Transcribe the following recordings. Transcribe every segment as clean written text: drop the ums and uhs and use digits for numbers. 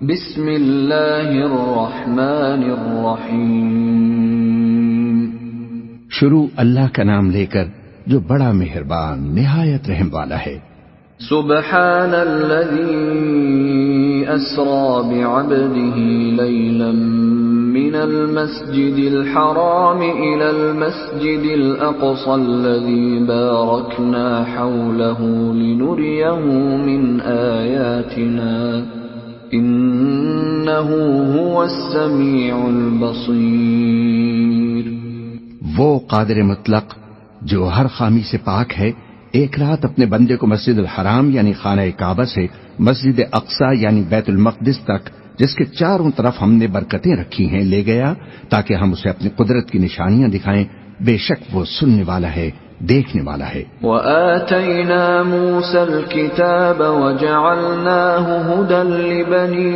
بسم اللہ الرحمن الرحیم، شروع اللہ کا نام لے کر جو بڑا مہربان نہایت رحم والا ہے۔ سبحان الذی اسری بعبده لیلا من المسجد الحرام الى المسجد الاقصى الذي باركنا حوله لنريه من آیاتنا انه هو السمیع البصیر۔ وہ قادر مطلق جو ہر خامی سے پاک ہے، ایک رات اپنے بندے کو مسجد الحرام یعنی خانہ کعبہ سے مسجد اقصی یعنی بیت المقدس تک، جس کے چاروں طرف ہم نے برکتیں رکھی ہیں، لے گیا تاکہ ہم اسے اپنی قدرت کی نشانیاں دکھائیں۔ بے شک وہ سننے والا ہے، دیکھنے والا ہے۔ وَآتَيْنَا مُوسَى الْكِتَابَ وَجَعَلْنَاهُ هُدًى لِبَنِي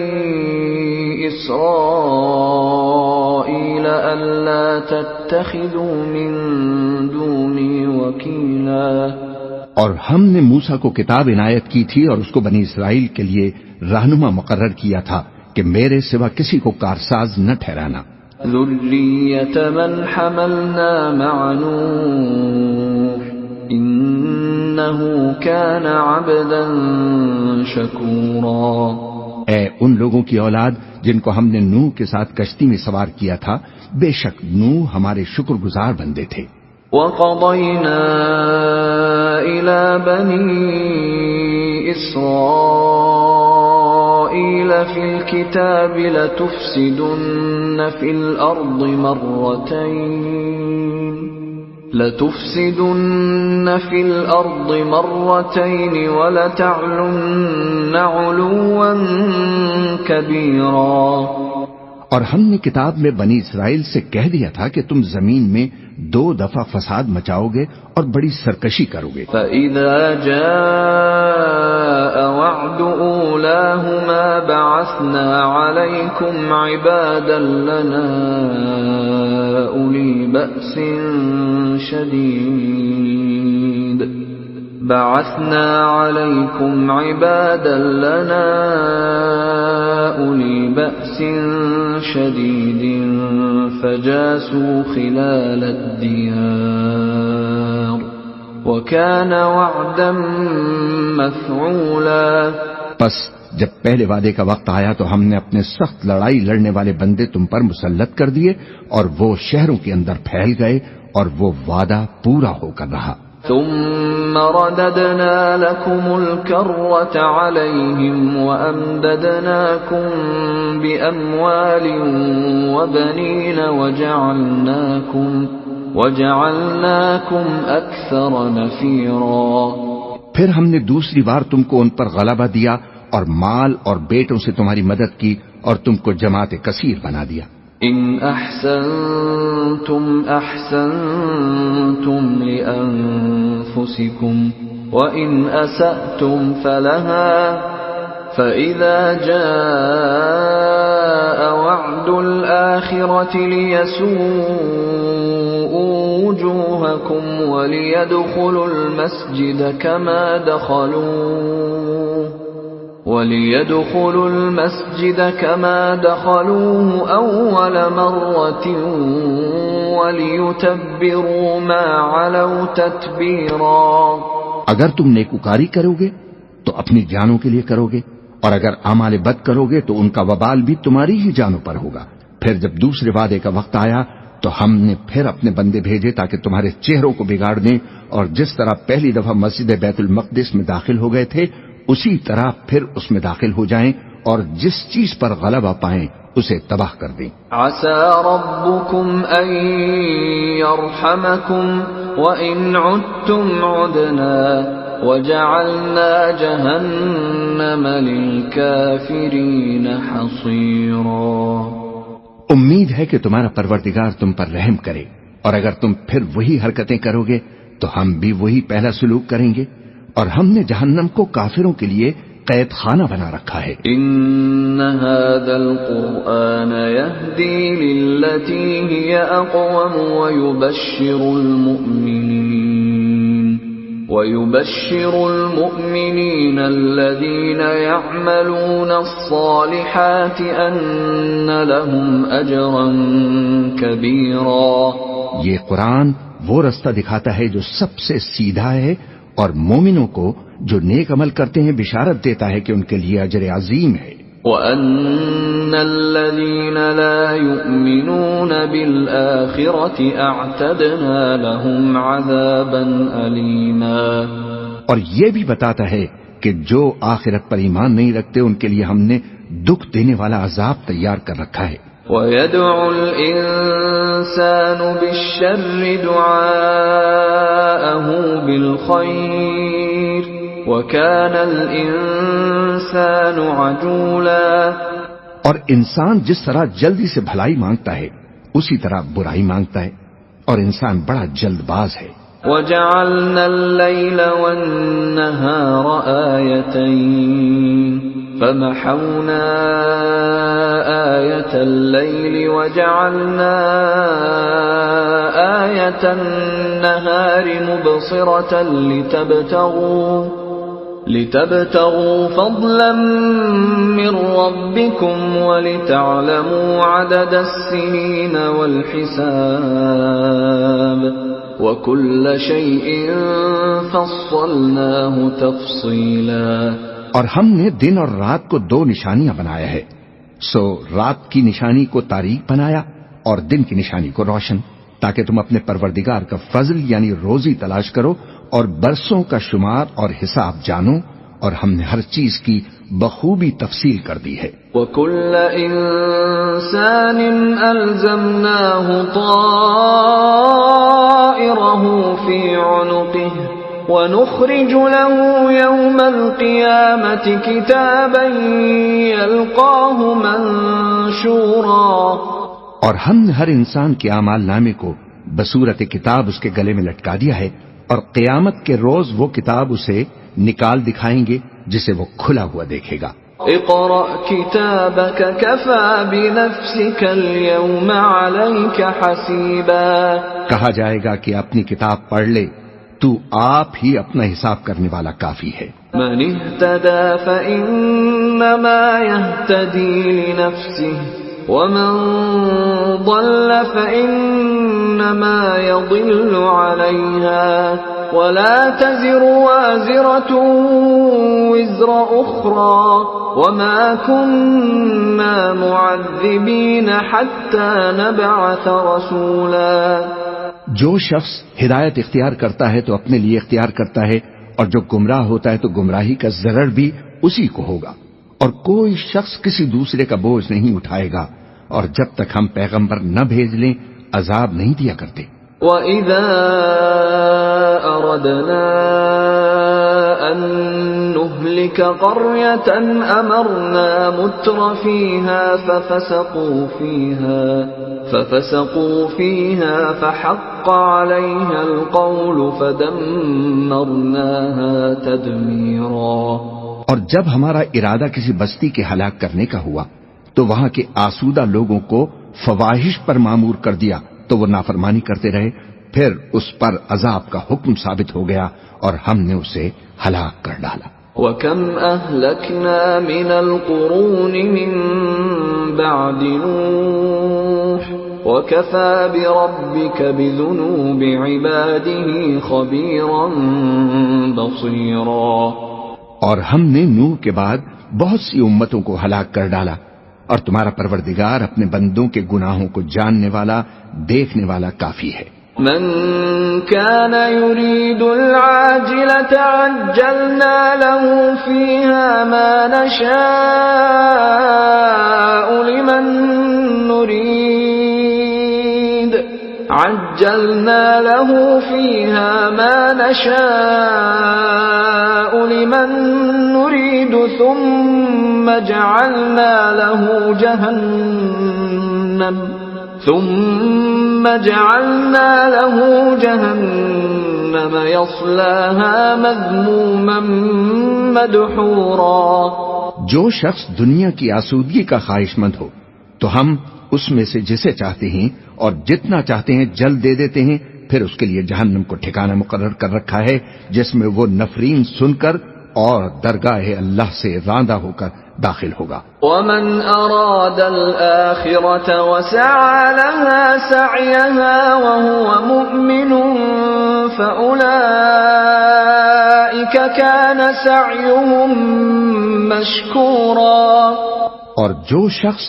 إِسْرَائِيلَ أَلَّا تَتَّخِذُوا مِن دُونِي وَكِيلًا۔ اور ہم نے موسیٰ کو کتاب عنایت کی تھی اور اس کو بنی اسرائیل کے لیے رہنما مقرر کیا تھا کہ میرے سوا کسی کو کارساز نہ ٹھہرانا۔ ذُرِّيَّةَ مَنْ حَمَلْنَا مَعَ نُوحٍ إِنَّهُ كَانَ عَبْدًا شَكُورًا۔ اے ان لوگوں کی اولاد جن کو ہم نے نوح کے ساتھ کشتی میں سوار کیا تھا، بے شک نوح ہمارے شکر گزار بندے تھے۔ وَقَضَيْنَا إِلَى بَنِي إِسْرَائِيلَ فِي الْكِتَابِ لَتُفْسِدُنَّ فِي الْأَرْضِ مَرَّتَيْنِ وَلَتَعْلُنَّ عُلُوًّا كَبِيرًا۔ اور ہم نے کتاب میں بنی اسرائیل سے کہہ دیا تھا کہ تم زمین میں 2 دفعہ فساد مچاؤ گے اور بڑی سرکشی کرو گے۔ فَإِذَا جَاءَ وَعْدُ أُولَاهُمَا بَعَثْنَا عَلَيْكُمْ عِبَادًا لَنَا أُولِي بَأْسٍ شَدِيدٍ فَجَاسُوا خِلَالَ الدِّيَارِ وَكَانَ وَعْدًا مَفْعُولًا۔ پس جب پہلے وعدے کا وقت آیا تو ہم نے اپنے سخت لڑائی لڑنے والے بندے تم پر مسلط کر دیے، اور وہ شہروں کے اندر پھیل گئے، اور وہ وعدہ پورا ہو کر رہا۔ ثم رددنا لكم الكرة عليهم وأمددناكم بأموال وبنين وجعلناكم أكثر نفيرا۔ پھر ہم نے دوسری بار تم کو ان پر غلبہ دیا اور مال اور بیٹوں سے تمہاری مدد کی اور تم کو جماعت کثیر بنا دیا۔ إن أحسنتم أحسنتم لأنفسكم وإن أسأتم فلها فإذا جاء وعد الآخرة ليسوءوا وجوهكم وليدخلوا المسجد كما دخلوه أول مرة وليتبروا ما علوا تتبيرا۔ اگر تم نیکوکاری کرو گے تو اپنی جانوں کے لیے کرو گے، اور اگر اعمال بد کرو گے تو ان کا وبال بھی تمہاری ہی جانوں پر ہوگا۔ پھر جب دوسرے وعدے کا وقت آیا تو ہم نے پھر اپنے بندے بھیجے تاکہ تمہارے چہروں کو بگاڑ دیں، اور جس طرح پہلی دفعہ مسجد بیت المقدس میں داخل ہو گئے تھے اسی طرح پھر اس میں داخل ہو جائیں، اور جس چیز پر غلبہ پائیں اسے تباہ کر دیں۔ عسى ربكم أن يرحمكم وإن عدتم عدنا وجعلنا جهنم للكافرين حصيرا۔ امید ہے کہ تمہارا پروردگار تم پر رحم کرے، اور اگر تم پھر وہی حرکتیں کرو گے تو ہم بھی وہی پہلا سلوک کریں گے، اور ہم نے جہنم کو کافروں کے لیے قید خانہ بنا رکھا ہے۔ ان هذا القرآن يهدي للتي هي اقوم وَيُبَشِّرُ الْمُؤْمِنِينَ الَّذِينَ يَعْمَلُونَ الصَّالِحَاتِ أَنَّ لَهُمْ أَجْرًا كَبِيرًا۔ یہ قرآن وہ رستہ دکھاتا ہے جو سب سے سیدھا ہے، اور مومنوں کو جو نیک عمل کرتے ہیں بشارت دیتا ہے کہ ان کے لیے اجر عظیم ہے۔ وَأَنَّ الَّذِينَ لَا يُؤْمِنُونَ بِالْآخِرَةِ أَعْتَدْنَا لَهُمْ عَذَابًا أَلِيمًا۔ اور یہ بھی بتاتا ہے کہ جو آخرت پر ایمان نہیں رکھتے ان کے لیے ہم نے دکھ دینے والا عذاب تیار کر رکھا ہے۔ وَيَدْعُ الْإِنسَانُ بِالشَّرِّ دُعَاءَهُ بِالْخَيْرِ وَكَانَ الْإِنسَانُ عَجُولًا۔ اور انسان جس طرح جلدی سے بھلائی مانگتا ہے اسی طرح برائی مانگتا ہے، اور انسان بڑا جلد باز ہے۔ وَجَعَلْنَا اللَّيْلَ وَالنَّهَارَ آيَتَيْنِ فَمَحَوْنَا آيَةَ اللَّيْلِ وَجَعَلْنَا آيَةَ النَّهَارِ مُبْصِرَةً لِتَبْتَغُوا فَضْلًا مِّن رَّبِّكُمْ وَلِتَعْلَمُوا عَدَدَ السِّنِينَ وَالْحِسَابَ وَكُلَّ شَيْءٍ فَصَّلْنَاهُ تَفْصِيلًا۔ اور ہم نے دن اور رات کو دو نشانیاں بنایا ہے، سو رات کی نشانی کو تاریک بنایا اور دن کی نشانی کو روشن، تاکہ تم اپنے پروردگار کا فضل یعنی روزی تلاش کرو اور برسوں کا شمار اور حساب جانو، اور ہم نے ہر چیز کی بخوبی تفصیل کر دی ہے۔ وَكُلَّ إِنسَانٍ أَلْزَمْنَاهُ طَائِرَهُ فِي عُنُقِهِ وَنُخْرِجُ لَهُ يَوْمَ الْقِيَامَةِ كِتَابًا يَلْقَاهُ مَنشُورًا۔ اور ہم نے ہر انسان کے اعمال نامے کو بصورت کتاب اس کے گلے میں لٹکا دیا ہے، اور قیامت کے روز وہ کتاب اسے نکال دکھائیں گے جسے وہ کھلا ہوا دیکھے گا۔ اقرأ كتابك كفى بنفسك اليوم عليك حسيبا۔ کہا جائے گا کہ اپنی کتاب پڑھ لے، تو آپ ہی اپنا حساب کرنے والا کافی ہے۔ من اهتدى فإنما يهتدي لنفسه ومن ضل فإنما يضل عليها ولا تزر وازرة وزر أخرى وما كنا معذبين حتى نبعث رسولا۔ جو شخص ہدایت اختیار کرتا ہے تو اپنے لیے اختیار کرتا ہے، اور جو گمراہ ہوتا ہے تو گمراہی کا ضرر بھی اسی کو ہوگا، اور کوئی شخص کسی دوسرے کا بوجھ نہیں اٹھائے گا، اور جب تک ہم پیغمبر نہ بھیج لیں عذاب نہیں دیا کرتے۔ وَإِذَا أَرَدْنَا أَن نُّهْلِكَ قَرْيَةً أَمَرْنَا مُتْرَ فِيهَا فَفَسَقُوا فِيهَا فَحَقَّ عَلَيْهَا الْقَوْلُ فَدَمَّرْنَاهَا تَدْمِيرًا۔ اور جب ہمارا ارادہ کسی بستی کے ہلاک کرنے کا ہوا تو وہاں کے آسودہ لوگوں کو فواحش پر مامور کر دیا، تو وہ نافرمانی کرتے رہے، پھر اس پر عذاب کا حکم ثابت ہو گیا اور ہم نے اسے ہلاک کر ڈالا۔ وَكَمْ أَهْلَكْنَا مِنَ الْقُرُونِ مِنْ بَعْدِ نُوحٍ وَكَفَى بِرَبِّكَ بِذُنُوبِ عِبَادِهِ خَبِيرًا بَصِيرًا۔ اور ہم نے نوح کے بعد بہت سی امتوں کو ہلاک کر ڈالا، اور تمہارا پروردگار اپنے بندوں کے گناہوں کو جاننے والا، دیکھنے والا کافی ہے۔ من كان يريد العاجلة عجلنا له فيها ما نشاء لمن نريد عجلنا له فيها ما نشاء لمن نريد ثم جعلنا له جهنم يصلاها مذموما مدحورا۔ جو شخص دنیا کی آسودگی کا خواہش مند ہو تو ہم اس میں سے جسے چاہتے ہیں اور جتنا چاہتے ہیں جلد دے دیتے ہیں، پھر اس کے لیے جہنم کو ٹھکانہ مقرر کر رکھا ہے جس میں وہ نفرین سن کر اور درگاہ اللہ سے راندہ ہو کر داخل ہوگا۔ ومن اراد الآخرة وسعى لها سعيها وهو مؤمن فأولئك كان سعيهم مشكورا، اور جو شخص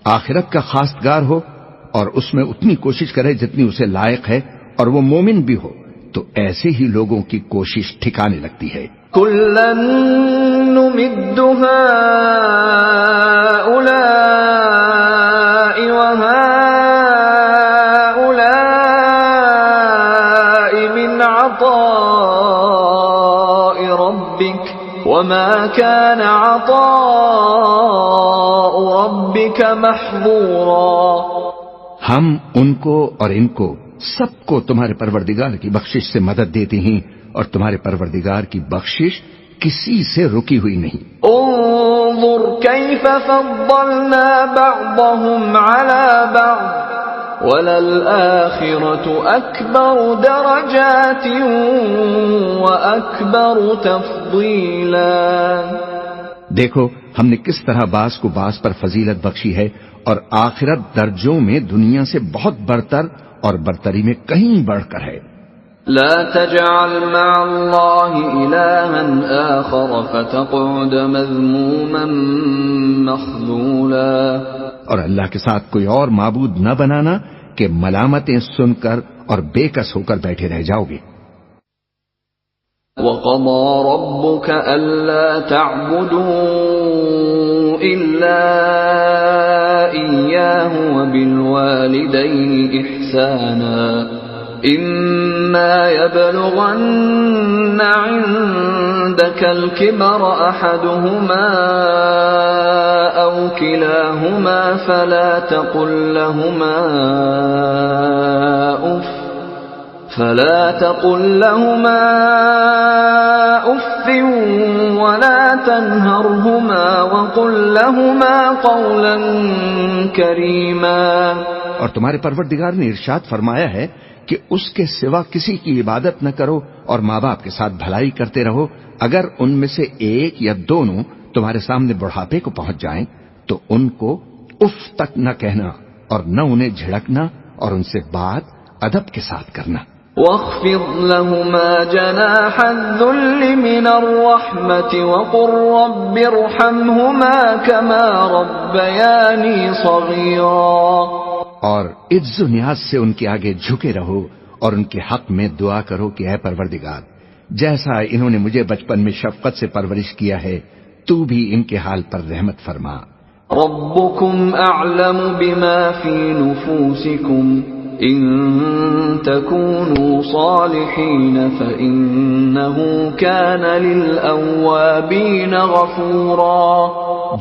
آخرت کا خواستگار ہو اور اس میں اتنی کوشش کرے جتنی اسے لائق ہے اور وہ مومن بھی ہو تو ایسے ہی لوگوں کی کوشش ٹھکانے لگتی ہے۔ كلا نمد هؤلاء وهؤلاء من عطاء ربك وما كان عطاء ربك محظورا، ہم ان کو اور ان کو سب کو تمہارے پروردگار کی بخشش سے مدد دیتے ہیں اور تمہارے پروردگار کی بخشش کسی سے رکی ہوئی نہیں۔ انظر كيف فضلنا بعضهم على بعض وللآخرة أكبر درجات وأكبر تفضيلا، دیکھو ہم نے کس طرح بعض کو بعض پر فضیلت بخشی ہے اور آخرت درجوں میں دنیا سے بہت برتر اور برتری میں کہیں بڑھ کر ہے۔ لا تجعل مع الله إلها آخر فتقعد مذموما مخذولا، اور اللہ کے ساتھ کوئی اور معبود نہ بنانا کہ ملامتیں سن کر اور بے کس ہو کر بیٹھے رہ جاؤ گے۔ وَقَضَى رَبُّكَ أَلَّا تَعْبُدُوا إِلَّا إِيَّاهُ وَبِالْوَالِدَيْنِ إِحْسَانًا إِمَّا يَبْلُغَنَّ عِندَكَ الْكِبَرَ أَحَدُهُمَا أَوْ كِلَاهُمَا فَلَا تَقُل لهما أف ولا تنهرهما وقل لهما قولا كريما، اور تمہارے پروردگار نے ارشاد فرمایا ہے کہ اس کے سوا کسی کی عبادت نہ کرو اور ماں باپ کے ساتھ بھلائی کرتے رہو، اگر ان میں سے ایک یا دونوں تمہارے سامنے بڑھاپے کو پہنچ جائیں تو ان کو اف تک نہ کہنا اور نہ انہیں جھڑکنا اور ان سے بات ادب کے ساتھ کرنا۔ واخفض لهما جناح الذل من الرحمة وقل رب ارحمهما كما ربياني صغيرا، اور عز و نیاز سے ان کے آگے جھکے رہو اور ان کے حق میں دعا کرو کہ اے پروردگار جیسا انہوں نے مجھے بچپن میں شفقت سے پرورش کیا ہے تو بھی ان کے حال پر رحمت فرما۔ ربكم أعلم بما في نفوسكم إن تكونوا صالحين فإنه كان للأوابين غفورا،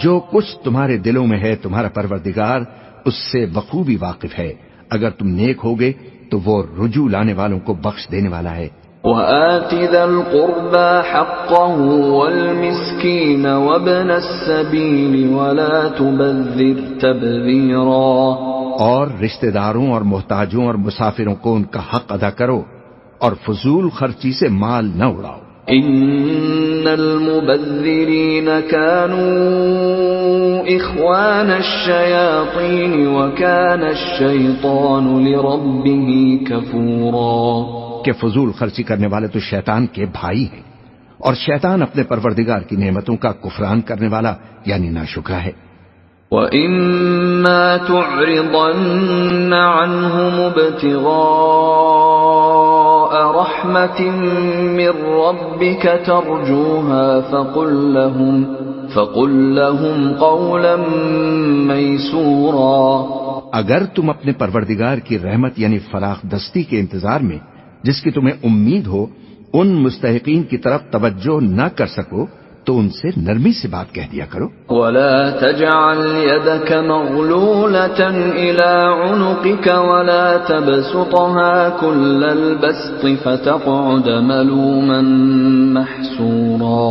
جو کچھ تمہارے دلوں میں ہے تمہارا پروردگار اس سے بخوبی واقف ہے، اگر تم نیک ہوگے تو وہ رجوع لانے والوں کو بخش دینے والا ہے۔ وآت ذا القربى حقه والمسكين وابن السبيل ولا تبذر تبذيرا، اور رشتہ داروں اور محتاجوں اور مسافروں کو ان کا حق ادا کرو اور فضول خرچی سے مال نہ اڑاؤ۔ ان المبذرین كانوا اخوان الشیاطین وكان الشیطان لربه کفورا، کہ فضول خرچی کرنے والے تو شیطان کے بھائی ہیں اور شیطان اپنے پروردگار کی نعمتوں کا کفران کرنے والا یعنی ناشکرا ہے۔ وَإِمَّا تُعْرِضَنَّ عَنْهُمُ ابْتِغَاءَ رَحْمَةٍ مِّن رَّبِّكَ تَرْجُوهَا فَقُل لَّهُمْ قَوْلًا مَّيْسُورًا، اگر تم اپنے پروردگار کی رحمت یعنی فراخ دستی کے انتظار میں جس کی تمہیں امید ہو ان مستحقین کی طرف توجہ نہ کر سکو تو ان سے نرمی سے بات کہہ دیا کرو۔ وَلَا تَجْعَلْ يَدَكَ مَغْلُولَةً إِلَىٰ عُنُقِكَ وَلَا تَبْسُطْهَا كُلَّ الْبَسْطِ فَتَقْعُدَ مَلُومًا مَّحْسُورًا،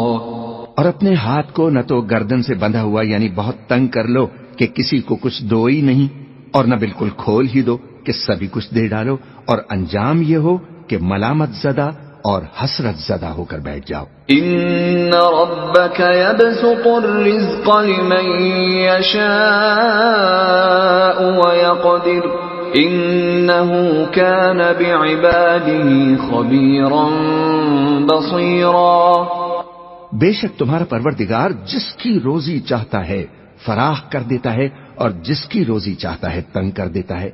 اور اپنے ہاتھ کو نہ تو گردن سے بندھا ہوا یعنی بہت تنگ کر لو کہ کسی کو کچھ دو ہی نہیں، اور نہ بالکل کھول ہی دو کہ قصہ بھی کچھ دے ڈالو اور انجام یہ ہو کہ ملامت زدہ اور حسرت زدہ ہو کر بیٹھ جاؤ۔ ان ربك يبسط الرزق لمن يشاء ويقدر انه كان بعباده خبيرا بصيرا۔ بے شک تمہارا پروردگار جس کی روزی چاہتا ہے فراخ کر دیتا ہے اور جس کی روزی چاہتا ہے تنگ کر دیتا ہے،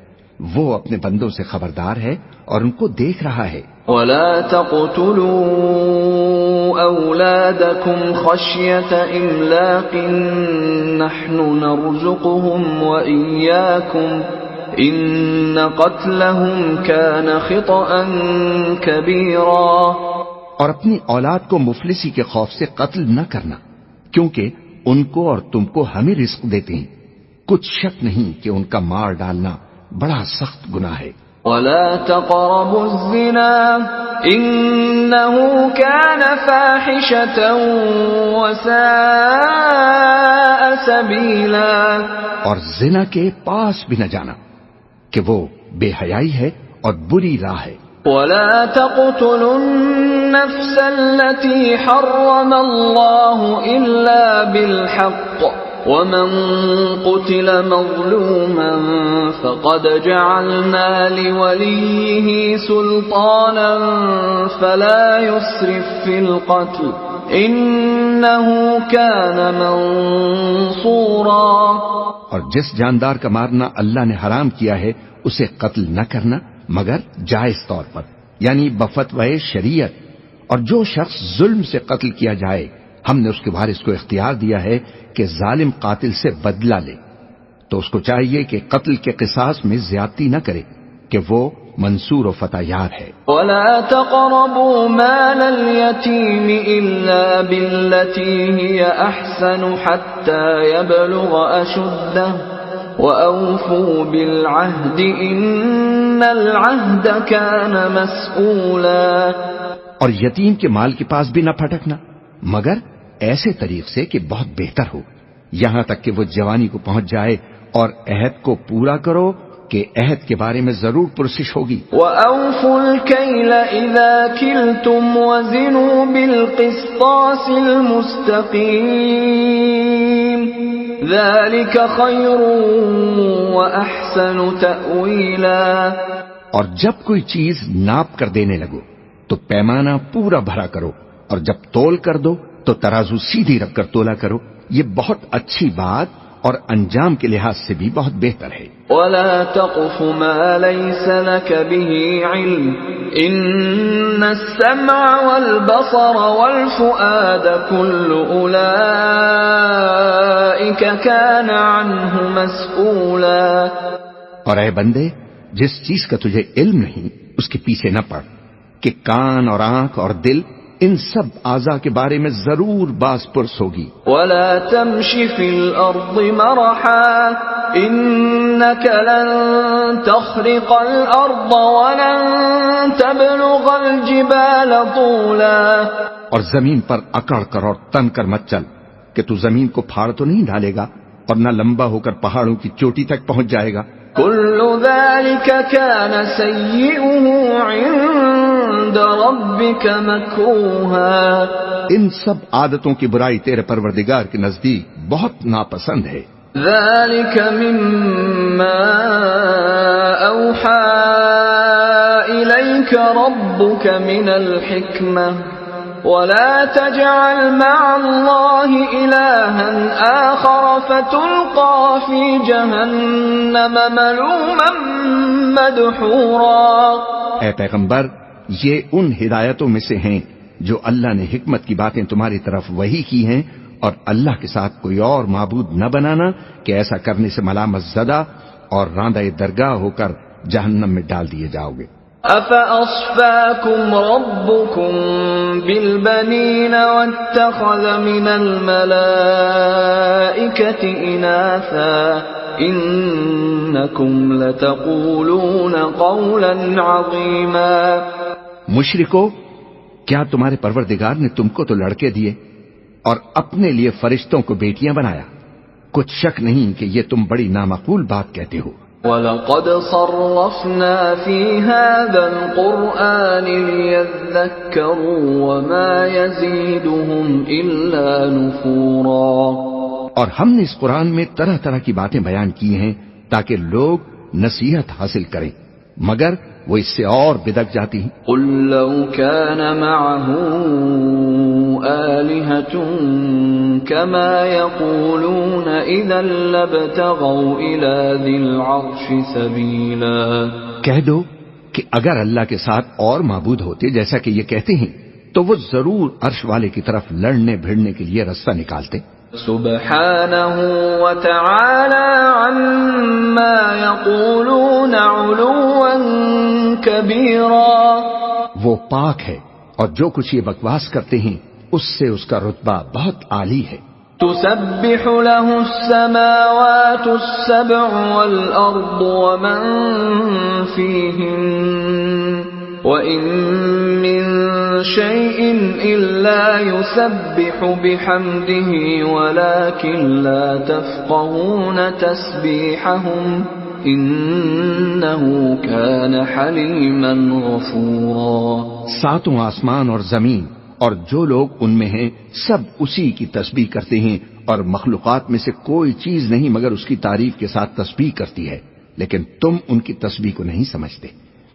وہ اپنے بندوں سے خبردار ہے اور ان کو دیکھ رہا ہے۔ ولا تقتلوا أولادكم خشية إملاق نحن نرزقهم وإياكم إن قتلهم كان خطأ كبيرا۔ اور اپنی اولاد کو مفلسی کے خوف سے قتل نہ کرنا، کیونکہ ان کو اور تم کو ہمیں رزق دیتے ہیں، کچھ شک نہیں کہ ان کا مار ڈالنا بڑا سخت گناہ ہے۔ ولا تقربوا الزنا إنه كان فاحشة وساء سبيلا۔ اور زنا کے پاس بھی نہ جانا کہ وہ بے حیائی ہے اور بری راہ ہے۔ ولا تقتلوا النفس التي حرم الله إلا بالحق ومن قتل مظلوما فقد جعلنا لوليه سلطانا فلا يسرف في القتل إنه كان منصورا۔ اور جس جاندار کا مارنا اللہ نے حرام کیا ہے اسے قتل نہ کرنا مگر جائز طور پر، یعنی بفتوی شریعت، اور جو شخص ظلم سے قتل کیا جائے ہم نے اس کے وارث کو اختیار دیا ہے کہ ظالم قاتل سے بدلہ لے، تو اس کو چاہیے کہ قتل کے قصاص میں زیادتی نہ کرے کہ وہ منصور و فتح یار ہے۔ ولا تقربوا مال اليتيم إلا بالتي هي أحسن حتى يبلغ أشده وأوفوا بالعهد إن العهد كان مسؤولا۔ اور یتیم کے مال کے پاس بھی نہ پھٹکنا مگر ایسے طریق سے کہ بہت بہتر ہو، یہاں تک کہ وہ جوانی کو پہنچ جائے، اور عہد کو پورا کرو کہ عہد کے بارے میں ضرور پرسش ہوگی۔ وَأَوْفُوا الْكَيْلَ إِذَا كِلْتُمْ وَزِنُوا بِالْقِسْطَاسِ الْمُسْتَقِيمِ ذَلِكَ خَيْرٌ وَأَحْسَنُ تَأْوِيلًا۔ اور جب کوئی چیز ناپ کر دینے لگو تو پیمانہ پورا بھرا کرو، اور جب تول کر دو تو ترازو سیدھی رکھ کر تولا کرو، یہ بہت اچھی بات اور انجام کے لحاظ سے بھی بہت بہتر ہے۔ وَلَا تَقْفُ مَا لَيْسَ لَكَ بِهِ عِلْمٌ إِنَّ السَّمْعَ وَالْبَصَرَ وَالْفُؤَادَ كُلُّ أُولَئِكَ كَانَ عَنْهُ مَسْئُولًا۔ اور اے بندے، جس چیز کا تجھے علم نہیں اس کے پیچھے نہ پڑ کہ کان اور آنکھ اور دل ان سب اعضاء کے بارے میں ضرور باز پرس ہوگی۔ وَلَا تَمْشِ فِي الْأَرْضِ مَرَحًا إِنَّكَ لَن تَخْرِقَ الْأَرْضَ وَلَن تَبْلُغَ الْجِبَالَ طُولًا۔ اور زمین پر اکڑ کر اور تن کر مت چل کہ تو زمین کو پھاڑ تو نہیں ڈالے گا اور نہ لمبا ہو کر پہاڑوں کی چوٹی تک پہنچ جائے گا۔ كُلُّ ذَلِكَ كَانَ سَيِّئُهُ عِندَ رَبِّكَ مَكْرُوهًا۔ ان سب عادتوں کی برائی تیرے پروردگار کے نزدیک بہت ناپسند ہے۔ ذَلِكَ مِمَّا أَوْحَى إِلَيْكَ رَبُّكَ مِنَ الْحِكْمَةِ وَلَا تَجْعَلْ مَعَ اللَّهِ إِلَٰهًا آخَرَ فَتُلْقَىٰ فِي جَهَنَّمَ مَلُومًا مَّدْحُورًا۔ اے پیغمبر، یہ ان ہدایتوں میں سے ہیں جو اللہ نے حکمت کی باتیں تمہاری طرف وحی کی ہیں، اور اللہ کے ساتھ کوئی اور معبود نہ بنانا کہ ایسا کرنے سے ملامت زدہ اور راندہ درگاہ ہو کر جہنم میں ڈال دیے جاؤ گے۔ أَفَأَصْفَاكُمْ رَبُّكُمْ بِالْبَنِينَ وَاتَّخَذَ مِنَ الْمَلَائِكَةِ إِنَاثًا إِنَّكُمْ لَتَقُولُونَ قَوْلًا عَظِيمًا۔ مشرکو، کیا تمہارے پروردگار نے تم کو تو لڑکے دیے اور اپنے لیے فرشتوں کو بیٹیاں بنایا؟ کچھ شک نہیں کہ یہ تم بڑی نامعقول بات کہتے ہو۔ وَلَقَدْ صَرَّفْنَا فِي هَذَا الْقُرْآنِ لِيَذَّكَّرُوا وَمَا يَزِيدُهُمْ إِلَّا نُفُورًا، اور ہم نے اس قرآن میں طرح طرح کی باتیں بیان کی ہیں تاکہ لوگ نصیحت حاصل کریں، مگر وہ اس سے اور بدک جاتی ہیں۔ قُل لَّوْ كَانَ مَعَهُ آلِهَةٌ كَمَا يَقُولُونَ إِذًا لَّابْتَغَوْا إِلَى ذِي الْعَرْشِ سَبِيلًا، کہہ دو کہ اگر اللہ کے ساتھ اور معبود ہوتے جیسا کہ یہ کہتے ہیں تو وہ ضرور عرش والے کی طرف لڑنے بھیڑنے کے لیے رستہ نکالتے۔ سبحانه وتعالى عما يقولون علوا كبيرا، وہ پاک ہے اور جو کچھ یہ بکواس کرتے ہیں اس سے اس کا رتبہ بہت عالی ہے۔ تسبح له السماوات السبع والأرض ومن فيهن وَإِن مِّن شَيْءٍ إِلَّا يُسَبِّحُ بِحَمْدِهِ وَلَكِن لَّا تَفْقَهُونَ تَسْبِيحَهُمْ إِنَّهُ كَانَ حَلِيمًا غَفُورًا۔ ساتوں آسمان اور زمین اور جو لوگ ان میں ہیں سب اسی کی تسبیح کرتے ہیں، اور مخلوقات میں سے کوئی چیز نہیں مگر اس کی تعریف کے ساتھ تسبیح کرتی ہے، لیکن تم ان کی تسبیح کو نہیں سمجھتے۔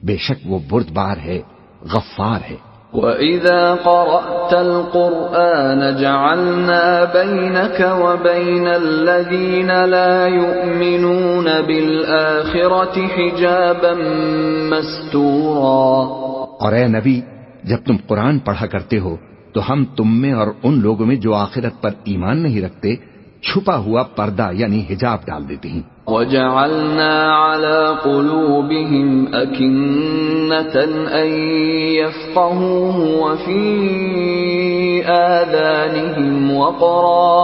بے شک وہ بردبار ہے، غفار ہے۔ وَإِذَا قَرَأْتَ الْقُرْآنَ جَعَلْنَا بَيْنَكَ وَبَيْنَ الَّذِينَ لَا يُؤْمِنُونَ بِالْآخِرَةِ حِجَابًا مَسْتُورًا۔ اور اے نبی، جب تم قرآن پڑھا کرتے ہو تو ہم تم میں اور ان لوگوں میں جو آخرت پر ایمان نہیں رکھتے چھپا ہوا پردہ یعنی حجاب ڈال دیتے ہیں۔ وَجَعَلْنَا عَلَى قُلُوبِهِمْ أَكِنَّةً أَن يَفْقَهُوهُ وَفِي آذَانِهِمْ وَقْرًا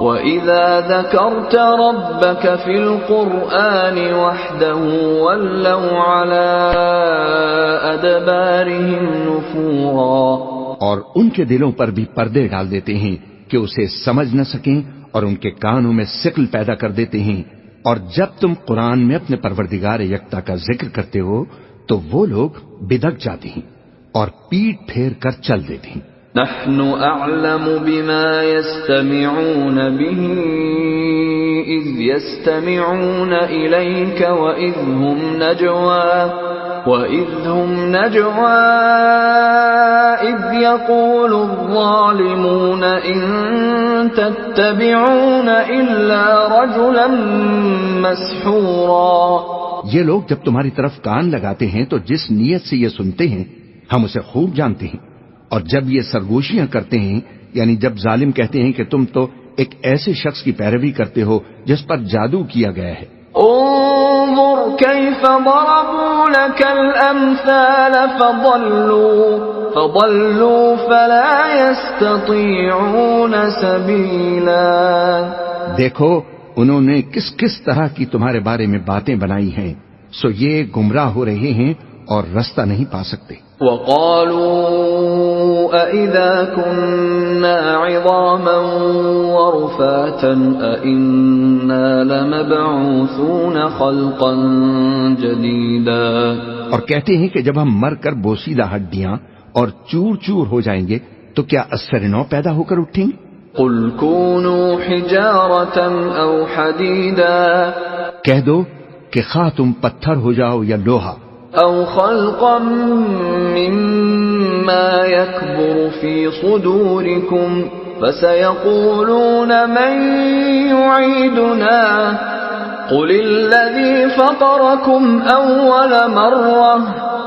وَإِذَا ذَكَرْتَ رَبَّكَ فِي الْقُرْآنِ وَحْدَهُ وَلَّوْا عَلَى أَدْبَارِهِمْ نُفُورًا۔ اور ان کے دلوں پر بھی پردے ڈال دیتے ہیں کہ اسے سمجھ نہ سکیں، اور ان کے کانوں میں ثقل پیدا کر دیتے ہیں، اور جب تم قرآن میں اپنے پروردگار یکتا کا ذکر کرتے ہو تو وہ لوگ بدک جاتے ہیں اور پیٹ پھیر کر چل دیتے ہیں۔ نحن اعلم بما يستمعون به اذ يستمعون اليك واذ هم نجوى اذ يقول الظالمون ان تتبعون الا رجلا مسحورا۔ یہ لوگ جب تمہاری طرف کان لگاتے ہیں تو جس نیت سے یہ سنتے ہیں ہم اسے خوب جانتے ہیں، اور جب یہ سرگوشیاں کرتے ہیں یعنی جب ظالم کہتے ہیں کہ تم تو ایک ایسے شخص کی پیروی کرتے ہو جس پر جادو کیا گیا ہے۔ انظر كيف ضربوا لك الامثال فضلوا فلا يستطيعون سبيلا۔ دیکھو انہوں نے کس کس طرح کی تمہارے بارے میں باتیں بنائی ہیں، سو یہ گمراہ ہو رہے ہیں اور رستہ نہیں پا سکتے۔ وَقَالُوا أَإِذَا كُنَّا عِظَامًا وَرُفَاتًا أَإِنَّا لَمَبْعُوثُونَ خَلْقًا جَدِيدًا۔ اور کہتے ہیں کہ جب ہم مر کر بوسیدہ ہڈیاں اور چور چور ہو جائیں گے تو کیا اثر نو پیدا ہو کر اٹھیں گے؟ قُلْ كُونُوا حِجَارَةً أَوْ حَدِيدًا، کہہ دو کہ خواہ تم پتھر ہو جاؤ یا لوہا، أَوْ خَلْقًا مِّمَّا يَكْبُرُ فِي صُدُورِكُمْ فَسَيَقُولُونَ مَن يُعِيدُنَا قُلِ الَّذِي فَطَرَكُمْ أَوَّلَ مَرَّةٍ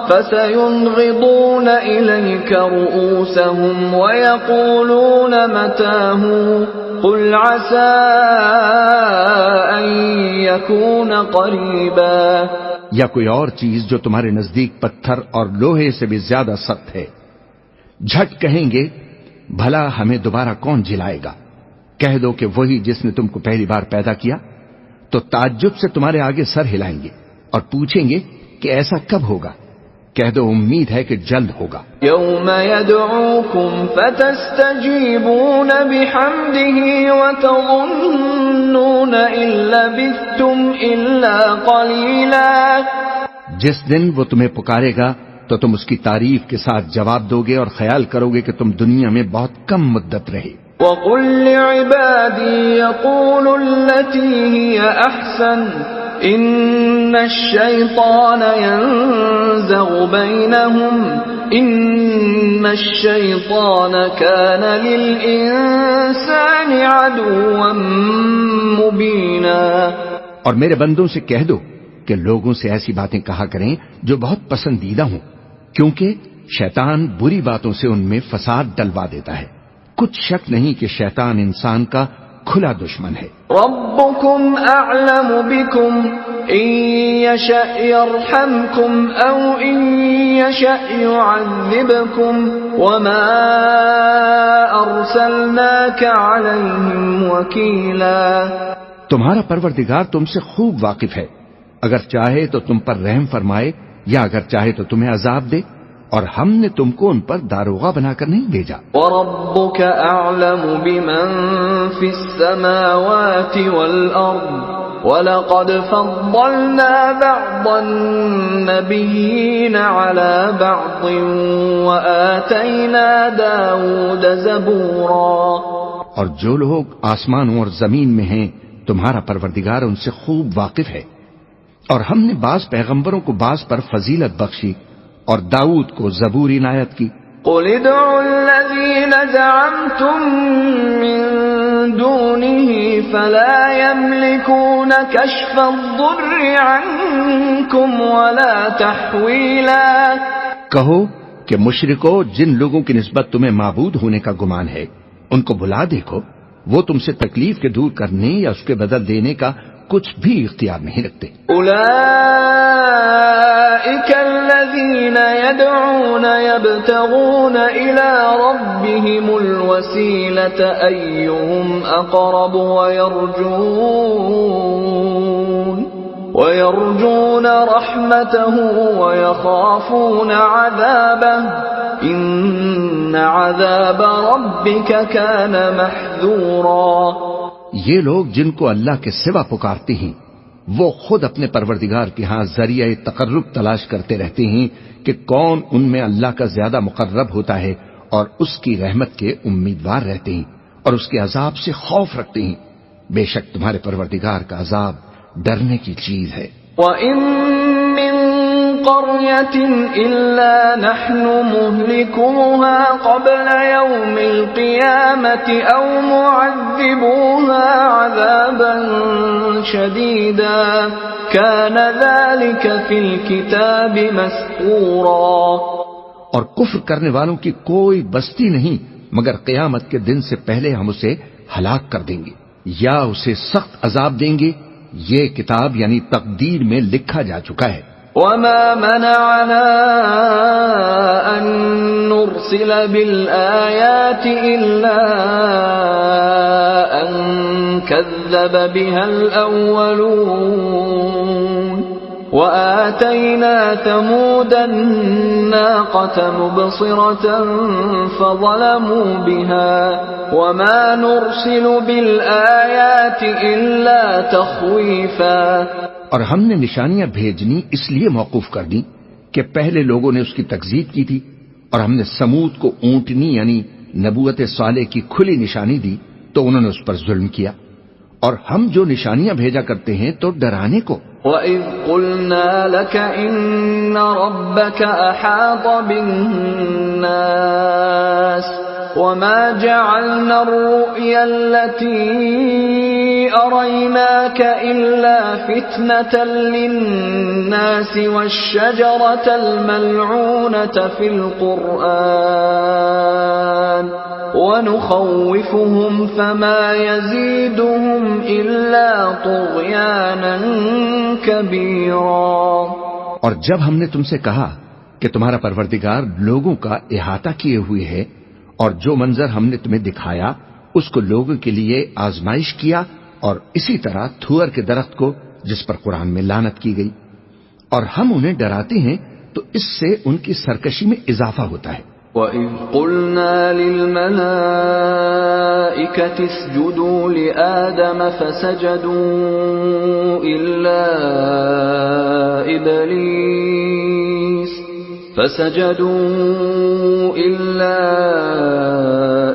فَسَيُنْغِضُونَ إِلَيْكَ رُءُوسَهُمْ وَيَقُولُونَ مَتَىٰ هُوَ قُلْ عَسَىٰ أَن يَكُونَ قَرِيبًا۔ یا کوئی اور چیز جو تمہارے نزدیک پتھر اور لوہے سے بھی زیادہ سخت ہے، جھٹ کہیں گے بھلا ہمیں دوبارہ کون جلائے گا؟ کہہ دو کہ وہی جس نے تم کو پہلی بار پیدا کیا، تو تعجب سے تمہارے آگے سر ہلائیں گے اور پوچھیں گے کہ ایسا کب ہوگا؟ کہہ دو امید ہے کہ جلد ہوگا۔ يوم يدعوكم فتستجيبون بحمده وتظنون إن لبثتم إلا قليلا۔ جس دن وہ تمہیں پکارے گا تو تم اس کی تعریف کے ساتھ جواب دو گے اور خیال کرو گے کہ تم دنیا میں بہت کم مدت رہے۔ وَقُلْ لِعِبَادِي يَقُولُوا الَّتِي هِيَ أَحْسَنُ إِنَّ الشَّيْطَانَ يَنزَغُ بَيْنَهُمْ إِنَّ الشَّيْطَانَ كَانَ لِلْإِنسَانِ عَدُوًّا مُبِينًا۔ اور میرے بندوں سے کہہ دو کہ لوگوں سے ایسی باتیں کہا کریں جو بہت پسندیدہ ہوں، کیونکہ شیطان بری باتوں سے ان میں فساد ڈلوا دیتا ہے۔ کچھ شک نہیں کہ شیطان انسان کا کھلا دشمن ہے۔ ربكم أعلم بكم إن يشأ يرحمكم أو إن يشأ يعذبكم وما أرسلناك عليهم وكيلا۔ تمہارا پروردگار تم سے خوب واقف ہے، اگر چاہے تو تم پر رحم فرمائے یا اگر چاہے تو تمہیں عذاب دے، اور ہم نے تم کو ان پر داروغہ بنا کر نہیں بھیجا۔ وَرَبُّكَ أَعْلَمُ بِمَن فِي السَّمَاوَاتِ وَالْأَرْضِ وَلَقَدْ فَضَّلْنَا بَعْضَ النَّبِيِّينَ عَلَى بَعْضٍ وَآتَيْنَا دَاوُودَ زَبُورًا۔ اور جو لوگ آسمانوں اور زمین میں ہیں تمہارا پروردگار ان سے خوب واقف ہے، اور ہم نے بعض پیغمبروں کو بعض پر فضیلت بخشی اور داؤد کو زبور عنایت کی۔ قُلِ ادْعُوا الَّذِينَ زَعَمْتُم مِّن دُونِهِ فَلَا يَمْلِكُونَ كَشْفَ الضُّرِّ عَنكُمْ وَلَا تَحْوِيلًا۔ کہو کہ مشرکو، جن لوگوں کی نسبت تمہیں معبود ہونے کا گمان ہے ان کو بلا دیکھو، وہ تم سے تکلیف کے دور کرنے یا اس کے بدل دینے کا کچھ بھی اختیار نہیں رکھتے۔ أولئك الذين يدعون يبتغون إلى ربهم الوسيلة أيهم أقرب ويرجون رحمته ويخافون عذابه إن عذاب ربك كان محذورا۔ یہ لوگ جن کو اللہ کے سوا پکارتے ہیں وہ خود اپنے پروردگار کے ہاں ذریعہ تقرب تلاش کرتے رہتے ہیں کہ کون ان میں اللہ کا زیادہ مقرب ہوتا ہے، اور اس کی رحمت کے امیدوار رہتے ہیں اور اس کے عذاب سے خوف رکھتے ہیں۔ بے شک تمہارے پروردگار کا عذاب ڈرنے کی چیز ہے۔ وَإِن مِّن قَرْيَةٍ إِلَّا نَحْنُ مُهْلِكُوهَا قَبْلَ يَوْمِ الْقِيَامَةِ أَوْ مُعَذِّبُوهَا عَذَابًا شَدِيدًا كَانَ ذَلِكَ فِي الْكِتَابِ مَسْطُورًا۔ اور کفر کرنے والوں کی کوئی بستی نہیں مگر قیامت کے دن سے پہلے ہم اسے ہلاک کر دیں گے یا اسے سخت عذاب دیں گے، یہ کتاب یعنی تقدیر میں لکھا جا چکا ہے۔ وَمَا مَنَعَنَا أَن نُرْسِلَ بِالْآيَاتِ إِلَّا أَن كَذَّبَ بِهَا الْأَوَّلُونَ وَآتَيْنَا ثَمُودَ النَّاقَةَ مُبْصِرَةً فَظَلَمُوا بِهَا وَمَا نُرْسِلُ بِالْآيَاتِ إِلَّا تَخْوِيفًا۔ اور ہم نے نشانیاں بھیجنی اس لیے موقوف کر دی کہ پہلے لوگوں نے اس کی تکذیب کی تھی، اور ہم نے سمود کو اونٹنی یعنی نبوت صالح کی کھلی نشانی دی تو انہوں نے اس پر ظلم کیا، اور ہم جو نشانیاں بھیجا کرتے ہیں تو ڈرانے کو۔ وَإِذْ قُلْنَا لَكَ إِنَّ رَبَّكَ أَحَاطَ بِالنَّاسِ وَمَا جَعَلْنَا الرُّؤْيَا الَّتِي أَرَيْنَاكَ إِلَّا فِتْنَةً لِلنَّاسِ وَالشَّجَرَةَ الْمَلْعُونَةَ فِي الْقُرْآنِ وَنُخَوِّفُهُمْ فَمَا يَزِيدُهُمْ إِلَّا طُغْيَانًا كَبِيرًا۔ اور جب ہم نے تم سے کہا کہ تمہارا پروردگار لوگوں کا احاطہ کیے ہوئے ہے، اور جو منظر ہم نے تمہیں دکھایا اس کو لوگوں کے لیے آزمائش کیا، اور اسی طرح تھور کے درخت کو جس پر قرآن میں لعنت کی گئی، اور ہم انہیں ڈراتے ہیں تو اس سے ان کی سرکشی میں اضافہ ہوتا ہے۔ وَإِذْ قُلْنَا لِلْمَلَائِكَةِ اسْجُدُوا لِآدَمَ فَسَجَدُوا إِلَّا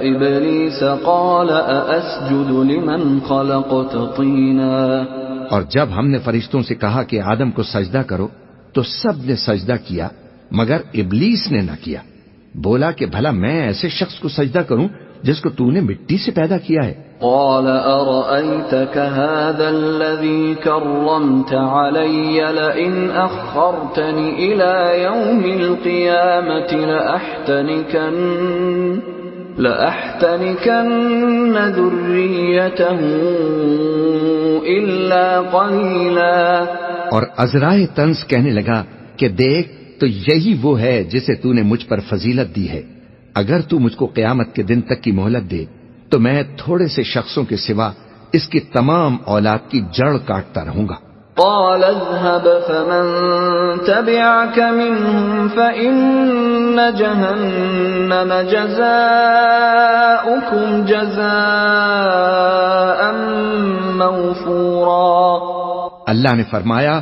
إِبْلِيسَ قَالَ أَأَسْجُدُ لِمَنْ خَلَقْتَ طِينًا۔ اور جب ہم نے فرشتوں سے کہا کہ آدم کو سجدہ کرو تو سب نے سجدہ کیا مگر ابلیس نے نہ کیا، بولا کہ بھلا میں ایسے شخص کو سجدہ کروں جس کو تو نے مٹی سے پیدا کیا ہے۔ قال أرأيتك هذا الذي كرمت علي لئن أخرتني إلى يوم القيامة لأحتنكن ذريته إلا قليلا۔ اور عذرائے طنز کہنے لگا کہ دیکھ تو یہی وہ ہے جسے تو نے مجھ پر فضیلت دی ہے، اگر تو مجھ کو قیامت کے دن تک کی مہلت دے تو میں تھوڑے سے شخصوں کے سوا اس کی تمام اولاد کی جڑ کاٹتا رہوں گا۔ قال اذهب فمن تبعك منهم فإن جهنم جزاؤكم جزاء موفورا۔ اللہ نے فرمایا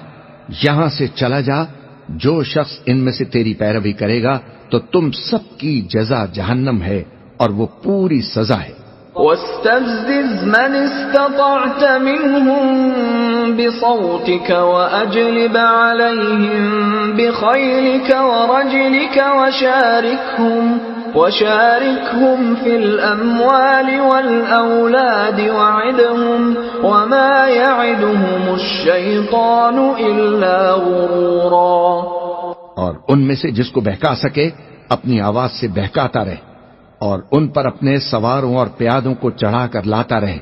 یہاں سے چلا جا، جو شخص ان میں سے تیری پیروی کرے گا تو تم سب کی جزا جہنم ہے اور وہ پوری سزا ہے۔ واستفزز من استطعت منهم بصوتك وأجلب عليهم بخيلك ورجلك وشاركهم في الأموال والأولاد وعدهم وما يعدهم الشيطان إلا غرورا۔ اور ان میں سے جس کو بہکا سکے اپنی آواز سے بہکاتا رہے، اور ان پر اپنے سواروں اور پیادوں کو چڑھا کر لاتا رہے،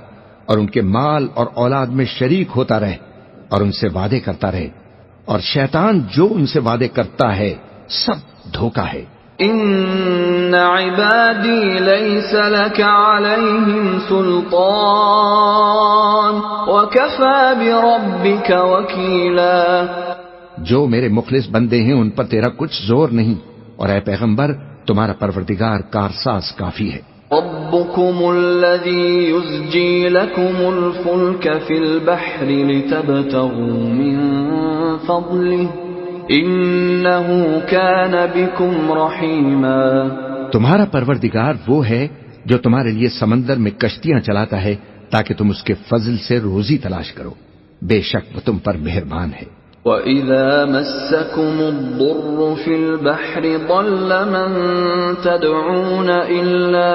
اور ان کے مال اور اولاد میں شریک ہوتا رہے، اور ان سے وعدے کرتا رہے، اور شیطان جو ان سے وعدے کرتا ہے سب دھوکہ ہے۔ ان عبادی لیس لک علیہم سلطان وکفی بربک وکیلا۔ جو میرے مخلص بندے ہیں ان پر تیرا کچھ زور نہیں، اور اے پیغمبر تمہارا پروردگار کارساز کافی ہے۔ ربکم الذی یزجی لکم الفلک فی البحر لتبتغوا من فضلہ انہ کان بکم رحیما۔ تمہارا پروردگار وہ ہے جو تمہارے لیے سمندر میں کشتیاں چلاتا ہے تاکہ تم اس کے فضل سے روزی تلاش کرو، بے شک وہ تم پر مہربان ہے۔ وَإِذَا مَسَّكُمُ الضُّرُّ فِي الْبَحْرِ ضَلَّ مَن تَدْعُونَ إِلَّا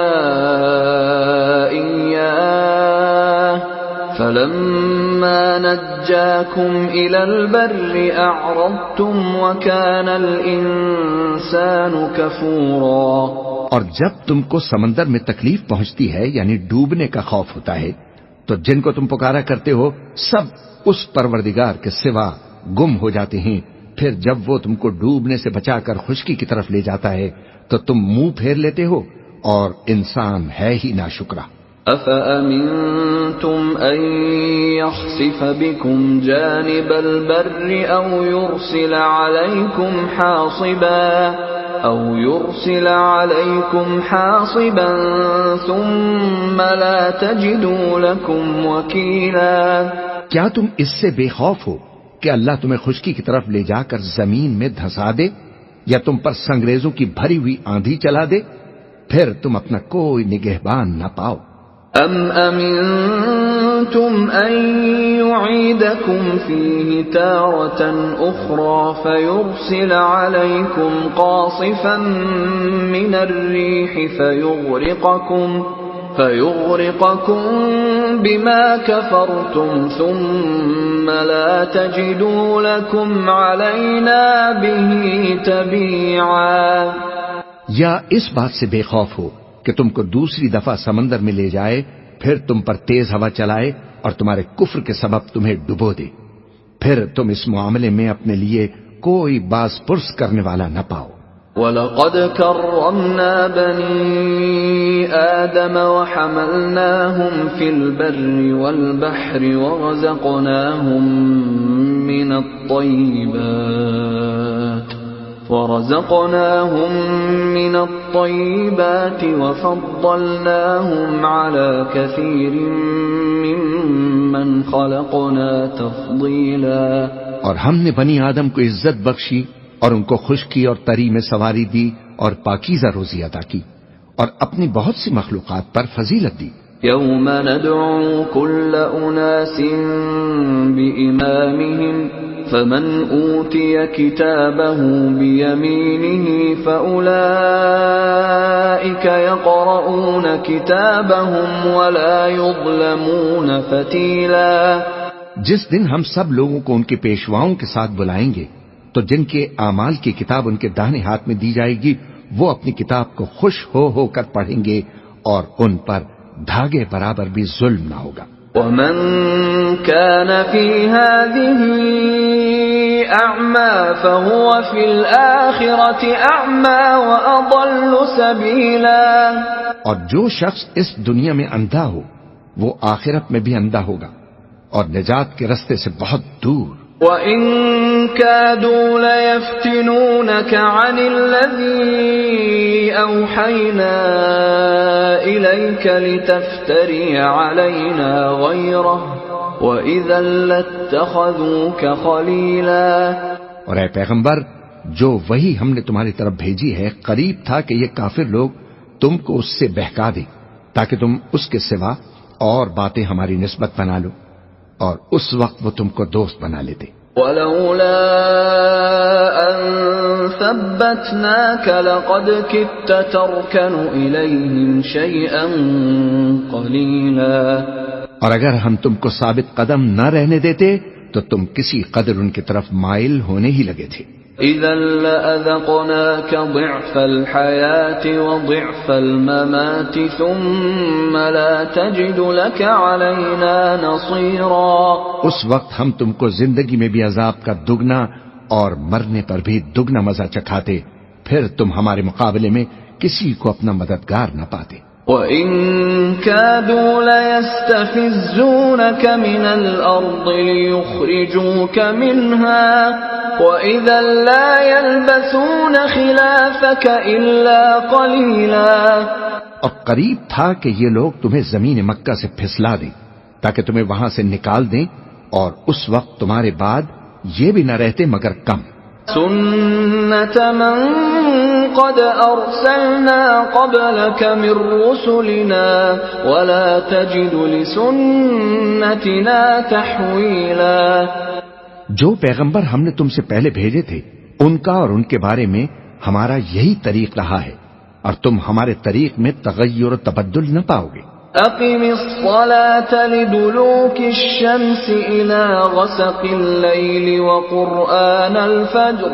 إِيَّاهُ فَلَمَّا نَجَّاكُمْ إِلَى الْبَرِّ أَعْرَضْتُمْ وَكَانَ الْإِنسَانُ كَفُورًا۔ اور جب تم کو سمندر میں تکلیف پہنچتی ہے یعنی ڈوبنے کا خوف ہوتا ہے تو جن کو تم پکارا کرتے ہو سب اس پروردگار کے سوا گم ہو جاتے ہیں، پھر جب وہ تم کو ڈوبنے سے بچا کر خشکی کی طرف لے جاتا ہے تو تم منہ پھیر لیتے ہو، اور انسان ہے ہی ناشکرا۔ أَفَأَمِنْتُمْ أَنْ يَخْسِفَ بِكُمْ جَانِبَ الْبَرِّ أَوْ يُرْسِلَ عَلَيْكُمْ حَاصِبًا ثُمَّ لَا تَجِدُوا لَكُمْ وَكِيلًا۔ کیا تم اس سے بے خوف ہو کہ اللہ تمہیں خشکی کی طرف لے جا کر زمین میں دھسا دے، یا تم پر سنگریزوں کی بھری ہوئی آندھی چلا دے، پھر تم اپنا کوئی نگہبان نہ پاؤ۔ ام امنتم ان يعيدكم فيه تارة اخرى فيرسل عليكم قاصفا من الريح فيغرقكم بما كفرتم ثم لا تجدوا لكم علينا به تبيعا۔ یا اس بات سے بے خوف ہو کہ تم کو دوسری دفعہ سمندر میں لے جائے، پھر تم پر تیز ہوا چلائے اور تمہارے کفر کے سبب تمہیں ڈبو دے، پھر تم اس معاملے میں اپنے لیے کوئی باز پرس کرنے والا نہ پاؤ۔ وَلَقَدْ كَرَّمْنَا بَنِي آدَمَ وَحَمَلْنَاهُمْ فِي الْبَرِّ وَالْبَحْرِ وَرَزَقْنَاهُمْ مِنَ الطَّيِّبَاتِ ورزقناهم من الطيبات وفضلناهم على كثير ممن خلقنا تفضيلا. اور ہم نے بنی آدم کو عزت بخشی اور ان کو خشکی اور تری میں سواری دی اور پاکیزہ روزی عطا کی اور اپنی بہت سی مخلوقات پر فضیلت دی. يوم ندعو كل أناس بإمامهم فمن أوتي كتابه بيمينه فأولئك يقرؤون كتابهم ولا يظلمون فتيلا. جس دن ہم سب لوگوں کو ان کے پیشواؤں کے ساتھ بلائیں گے تو جن کے اعمال کی کتاب ان کے داہنے ہاتھ میں دی جائے گی وہ اپنی کتاب کو خوش ہو کر پڑھیں گے اور ان پر دھاگے برابر بھی ظلم نہ ہوگا. ومن كان في هذه أعمى فهو في الآخرة أعمى وأضل سبيلا. اور جو شخص اس دنیا میں اندھا ہو وہ آخرت میں بھی اندھا ہوگا اور نجات کے رستے سے بہت دور. وَإِن كَادُوا لَيَفْتِنُونَكَ عَنِ الَّذِي أَوْحَيْنَا إِلَيْكَ لِتَفْتَرِيَ عَلَيْنَا غَيْرَهُ وَإِذًا لَاتَّخَذُوكَ خَلِيلًا. اور اے پیغمبر جو وہی ہم نے تمہاری طرف بھیجی ہے قریب تھا کہ یہ کافر لوگ تم کو اس سے بہکا دیں تاکہ تم اس کے سوا اور باتیں ہماری نسبت بنا لو اور اس وقت وہ تم کو دوست بنا لیتے. وَلَوْلَا أَن ثَبَّتْنَاكَ لَقَدْ كِدتَّ تَرْكَنُ إِلَيْهِمْ شَيْئًا قَلِيلًا. اور اگر ہم تم کو ثابت قدم نہ رہنے دیتے تو تم کسی قدر ان کی طرف مائل ہونے ہی لگے تھے. إِذًا لَأَذَقْنَاكَ ضِعْفَ الْحَيَاةِ وَضِعْفَ الْمَمَاتِ ثُمَّ لَا تَجِدُ لَكَ عَلَيْنَا نَصِيرًا. اس وقت ہم تم کو زندگی میں بھی عذاب کا دگنا اور مرنے پر بھی دگنا مزہ چکھاتے پھر تم ہمارے مقابلے میں کسی کو اپنا مددگار نہ پاتے. وَإِن كَادُوا لَيَسْتَفِزُّونَكَ مِنَ الْأَرْضِ لِيُخْرِجُوكَ مِنْهَا وَإِذًا لَا يَلْبَثُونَ خِلَافَكَ إِلَّا قَلِيلًا. اور قریب تھا کہ یہ لوگ تمہیں زمین مکہ سے پھسلا دیں تاکہ تمہیں وہاں سے نکال دیں اور اس وقت تمہارے بعد یہ بھی نہ رہتے مگر کم. سُنَّةَ مَن قَدْ أَرْسَلْنَا قَبْلَكَ مِن رُّسُلِنَا وَلَا تَجِدُ لِسُنَّتِنَا تَحْوِيلًا. جو پیغمبر ہم نے تم سے پہلے بھیجے تھے ان کا اور ان کے بارے میں ہمارا یہی طریق رہا ہے اور تم ہمارے طریق میں تغیر و تبدل نہ پاؤ گے. أقم الصلاة لدلوك الشمس إلى غسق الليل وقرآن الفجر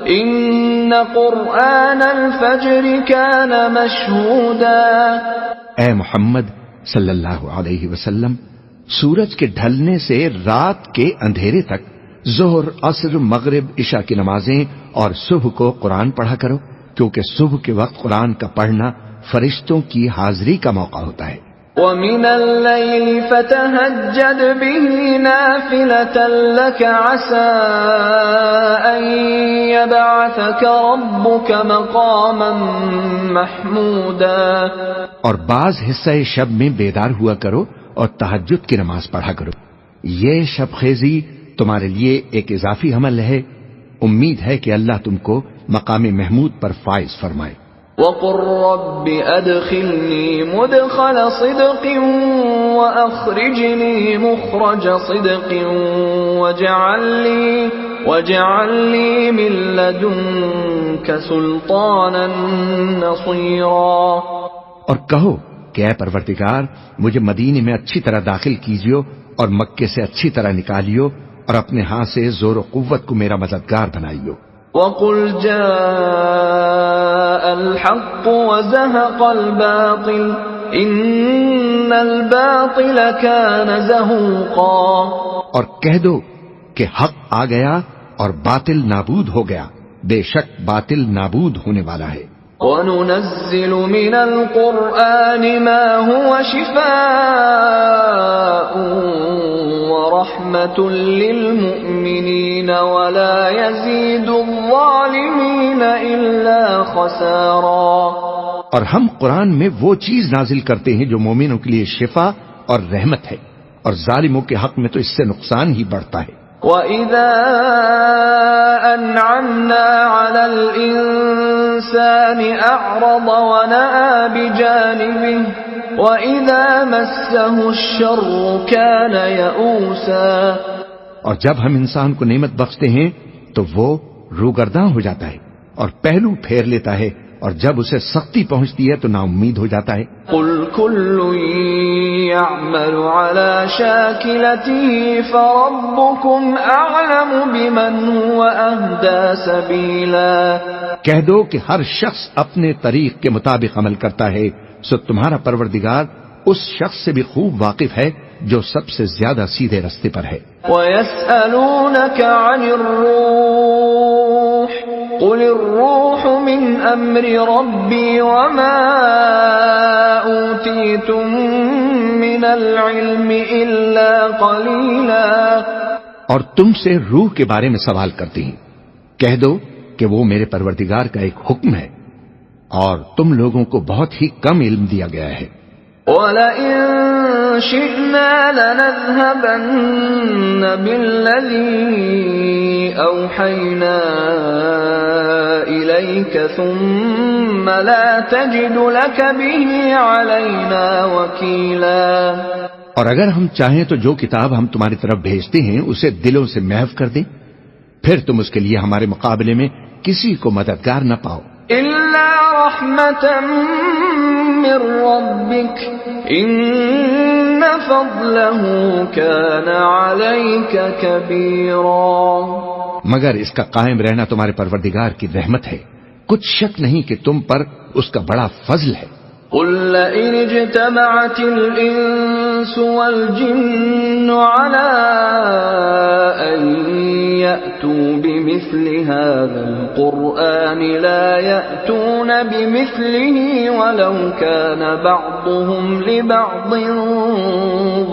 إن قرآن الفجر كان مشهودا. اے محمد صلی اللہ علیہ وسلم سورج کے ڈھلنے سے رات کے اندھیرے تک ظہر عصر مغرب عشاء کی نمازیں اور صبح کو قرآن پڑھا کرو کیونکہ صبح کے وقت قرآن کا پڑھنا فرشتوں کی حاضری کا موقع ہوتا ہے. وَمِنَ اللَّيْلِ فَتَهَجَّدْ بِهِ نَافِلَةً لَكَ عَسَىٰ أَن يَبْعَثَكَ رَبُّكَ مَقَامًا مَحْمُودًا. اور بعض حصہ شب میں بیدار ہوا کرو اور تہجد کی نماز پڑھا کرو. یہ شب خیزی تمہارے لیے ایک اضافی عمل ہے. امید ہے کہ اللہ تم کو مقام محمود پر فائز فرمائے. وَقُلْ رَبِّ أَدْخِلْنِي مُدْخَلَ صِدْقٍ وَأَخْرِجْنِي مُخْرَجَ صِدْقٍ وَاجْعَلْ لِي مِن لَّدُنكَ سُلْطَانًا نَّصِيرًا. اور کہو کہ اے پروردگار مجھے مدینے میں اچھی طرح داخل کیجیو اور مکے سے اچھی طرح نکالیو اور اپنے ہاں سے زور و قوت کو میرا مددگار بنائیو. وَقُلْ جَاءَ الْحَقُّ وَزَهَقَ الْبَاطِلُ إِنَّ الْبَاطِلَ كَانَ زَهُوقًا. اور کہہ دو کہ حق آ گیا اور باطل نابود ہو گیا. بے شک باطل نابود ہونے والا ہے. وَنُنَزِّلُ مِنَ الْقُرْآنِ مَا هُوَ شِفَاءٌ وَرَحْمَةٌ لِّلْمُؤْمِنِينَ وَلَا يَزِيدُ الظَّالِمِينَ إِلَّا خَسَارًا۔ اور ہم قرآن میں وہ چیز نازل کرتے ہیں جو مومنوں کے لیے شفا اور رحمت ہے، اور ظالموں کے حق میں تو اس سے نقصان ہی بڑھتا ہے۔ وَإِذَا أَنْعَمْنَا عَلَى الْإِنسَانِ أَعْرَضَ وَنَأَىٰ بِجَانِبِهِ وَإِذَا مَسَّهُ الشَّرُّ كَانَ يَئُوسًا۔ اور جب ہم انسان کو نعمت بخشتے ہیں تو وہ روگرداں ہو جاتا ہے اور پہلو پھیر لیتا ہے، اور جب اسے سختی پہنچتی ہے تو نا امید ہو جاتا ہے۔ قُلْ كُلٌّ يَعْمَلُ عَلَى شَاكِلَتِهِ فَرَبُّكُمْ أَعْلَمُ بِمَنْ هُوَ أَهْدَىٰ سَبِيلًا۔ کہہ دو کہ ہر شخص اپنے طریق کے مطابق عمل کرتا ہے، سو تمہارا پروردگار اس شخص سے بھی خوب واقف ہے جو سب سے زیادہ سیدھے رستے پر ہے۔ وَيَسْأَلُونَكَ عَنِ الرُّوحِ قُلِ الرُّوحُ مِنْ أَمْرِ رَبِّي وَمَا أُوتِيتُم مِّنَ الْعِلْمِ إِلَّا قَلِيلًا۔ اور تم سے روح کے بارے میں سوال کرتی ہیں، کہہ دو کہ وہ میرے پروردگار کا ایک حکم ہے، اور تم لوگوں کو بہت ہی کم علم دیا گیا ہے۔ وَلَئِن شِئْنَا لَنَذْهَبَنَّ بِالَّذِي أَوْحَيْنَا إِلَيْكَ ثُمَّ لَا تَجِدُ لَكَ بِهِ عَلَيْنَا وَكِيلًا۔ اور اگر ہم چاہیں تو جو کتاب ہم تمہاری طرف بھیجتے ہیں اسے دلوں سے محو کر دیں، پھر تم اس کے لیے ہمارے مقابلے میں کسی کو مددگار نہ پاؤ۔ إِلَّا رَحْمَةً مِّن رَّبِّكَ إِنَّ فَضْلَهُ كَانَ عَلَيْكَ كَبِيرًا۔ مگر اس کا قائم رہنا تمہارے پروردگار کی رحمت ہے، کچھ شک نہیں کہ تم پر اس کا بڑا فضل ہے۔ قُل لَّئِنِ اجْتَمَعَتِ الْإِنسُ وَالْجِنُّ عَلَىٰ أَن يَأْتُوا بِمِثْلِ هَٰذَا الْقُرْآنِ لَا يَأْتُونَ بِمِثْلِهِ وَلَوْ كَانَ بَعْضُهُمْ لِبَعْضٍ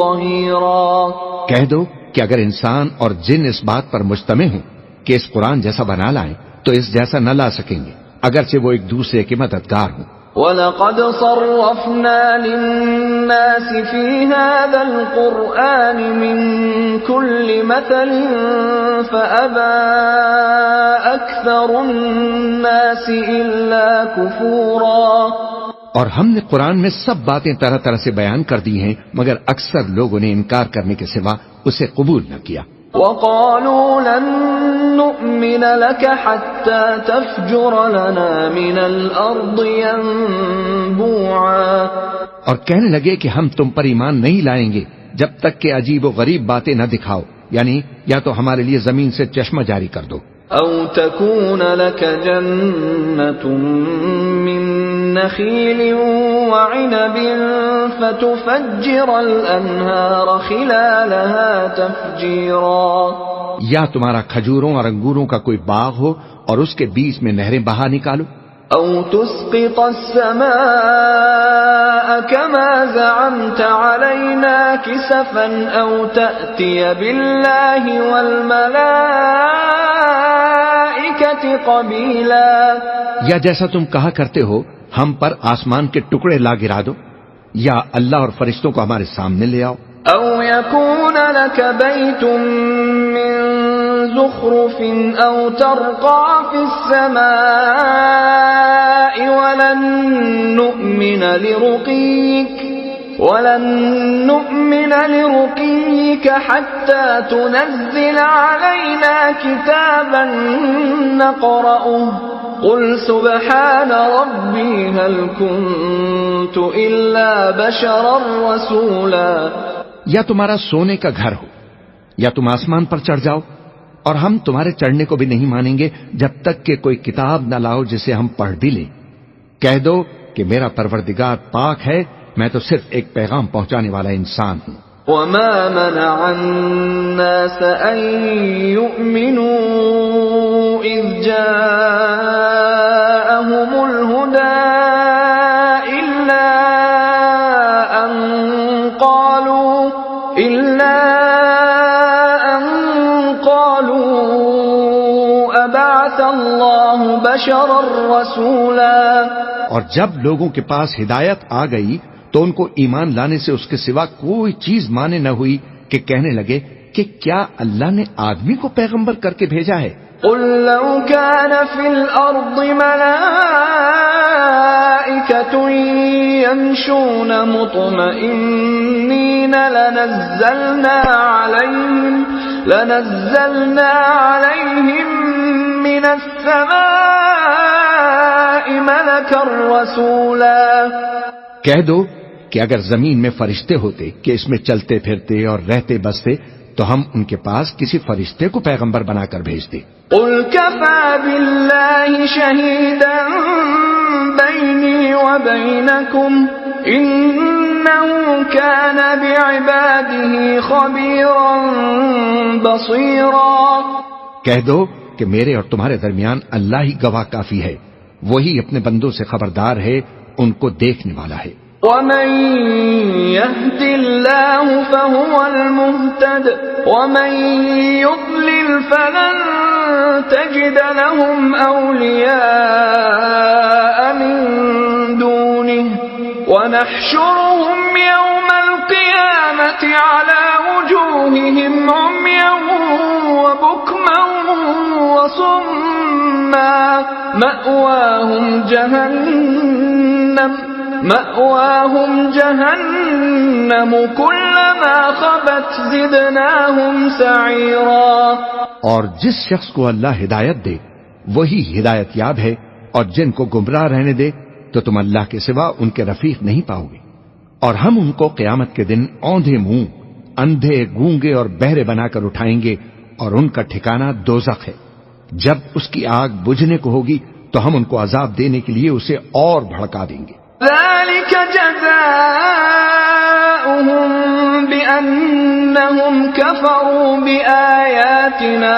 ظَهِيرًا۔ کہہ دو کہ اگر انسان اور جن اس بات پر مجتمع ہوں کہ اس قرآن جیسا بنا لائیں تو اس جیسا نہ لا سکیں گے، اگرچہ وہ ایک دوسرے کے مددگار ہوں۔ وَلَقَدْ صَرَّفْنَا لِلنَّاسِ فِي هَٰذَا الْقُرْآنِ مِن كُلِّ مَثَلٍ فَأَبَىٰ أَكْثَرُ النَّاسِ إِلَّا كُفُورًا۔ اور ہم نے قرآن میں سب باتیں طرح طرح سے بیان کر دی ہیں، مگر اکثر لوگوں نے انکار کرنے کے سوا اسے قبول نہ کیا۔ وَقَالُوا لَن نُّؤْمِنَ لَكَ حَتَّىٰ تَفْجُرَ لَنَا مِنَ الْأَرْضِ يَنبُوعًا۔ اور کہنے لگے کہ ہم تم پر ایمان نہیں لائیں گے جب تک کہ عجیب و غریب باتیں نہ دکھاؤ، یعنی یا تو ہمارے لیے زمین سے چشمہ جاری کر دو، أَوْ تَكُونَ لَكَ جَنَّةٌ مِّن نَّخِيلٍ وَعِنَبٍ فَتُفَجِّرَ الْأَنْهَارَ خِلَالَهَا تَفْجِيرًا۔ یا تمہارا کھجوروں اور انگوروں کا کوئی باغ ہو اور اس کے بیچ میں نہریں بہا نکالو، أَوْ تُسْقِطَ السَّمَاءَ كَمَا زَعَمْتَ عَلَيْنَا كِسَفًا أَوْ تَأْتِيَ بِاللَّهِ وَالْمَلَائِكَةِ قَبِيلًا۔ یا جیسا تم کہا کرتے ہو ہم پر آسمان کے ٹکڑے لا گرا دو، یا اللہ اور فرشتوں کو ہمارے سامنے لے آؤ۔ أَوْ يَكُونَ لَكَ بَيْتٌ مِّن زُخْرُفٍ أَوْ تَرْقَىٰ فِي السَّمَاءِ وَلَن نُّؤْمِنَ لِرُقِيِّكَ حَتَّىٰ تُنَزِّلَ عَلَيْنَا كِتَابًا نَّقْرَؤُهُ قُلْ سُبْحَانَ رَبِّي هَلْ كُنتُ إِلَّا بَشَرًا رَّسُولًا۔ یا تمہارا سونے کا گھر ہو، یا تم آسمان پر چڑھ جاؤ، اور ہم تمہارے چڑھنے کو بھی نہیں مانیں گے جب تک کہ کوئی کتاب نہ لاؤ جسے ہم پڑھ بھی لیں۔ کہہ دو کہ میرا پروردگار پاک ہے، میں تو صرف ایک پیغام پہنچانے والا انسان ہوں۔ وَمَا مَنَعَ النَّاسَ أَن يُؤْمِنُوا إِذْ جَاءَهُمُ جاءهم الهدى إلا أن قالوا أبعث الله بشرا رسولا. اور جب لوگوں کے پاس ہدایت آ گئی تو ان کو ایمان لانے سے اس کے سوا کوئی چیز مانے نہ ہوئی کہ کہنے لگے کہ کیا اللہ نے آدمی کو پیغمبر کر کے بھیجا ہے؟ قل لو كان في الأرض ملائكة يمشون مطمئنين لنزلنا عليهم من السماء ملكا رسولا. کہہ دو کہ اگر زمین میں فرشتے ہوتے کہ اس میں چلتے پھرتے اور رہتے بستے تو ہم ان کے پاس کسی فرشتے کو پیغمبر بنا کر بھیجتے. قل كفى بالله شهيدا بيني وبينكم إنه كان بعباده خبيرا بصيرا. کہہ دو کہ میرے اور تمہارے درمیان اللہ ہی گواہ کافی ہے، وہی اپنے بندوں سے خبردار ہے، ان کو دیکھنے والا ہے. ومن يهد الله فهو المهتد ومن يضلل فلن تجد لهم أولياء من دونه ونحشرهم يوم القيامة على وجوههم عميا وبكما وصما مأواهم جهنم كلما خبت زدناهم سعيرا. اور جس شخص کو اللہ ہدایت دے وہی ہدایت یاب ہے، اور جن کو گمراہ رہنے دے تو تم اللہ کے سوا ان کے رفیق نہیں پاؤ گے. اور ہم ان کو قیامت کے دن اوندھے منہ، اندھے، گونگے اور بہرے بنا کر اٹھائیں گے، اور ان کا ٹھکانہ دوزخ ہے. جب اس کی آگ بجھنے کو ہوگی تو ہم ان کو عذاب دینے کے لیے اسے اور بھڑکا دیں گے. ذلك جزاؤهم بأنهم كفروا بآياتنا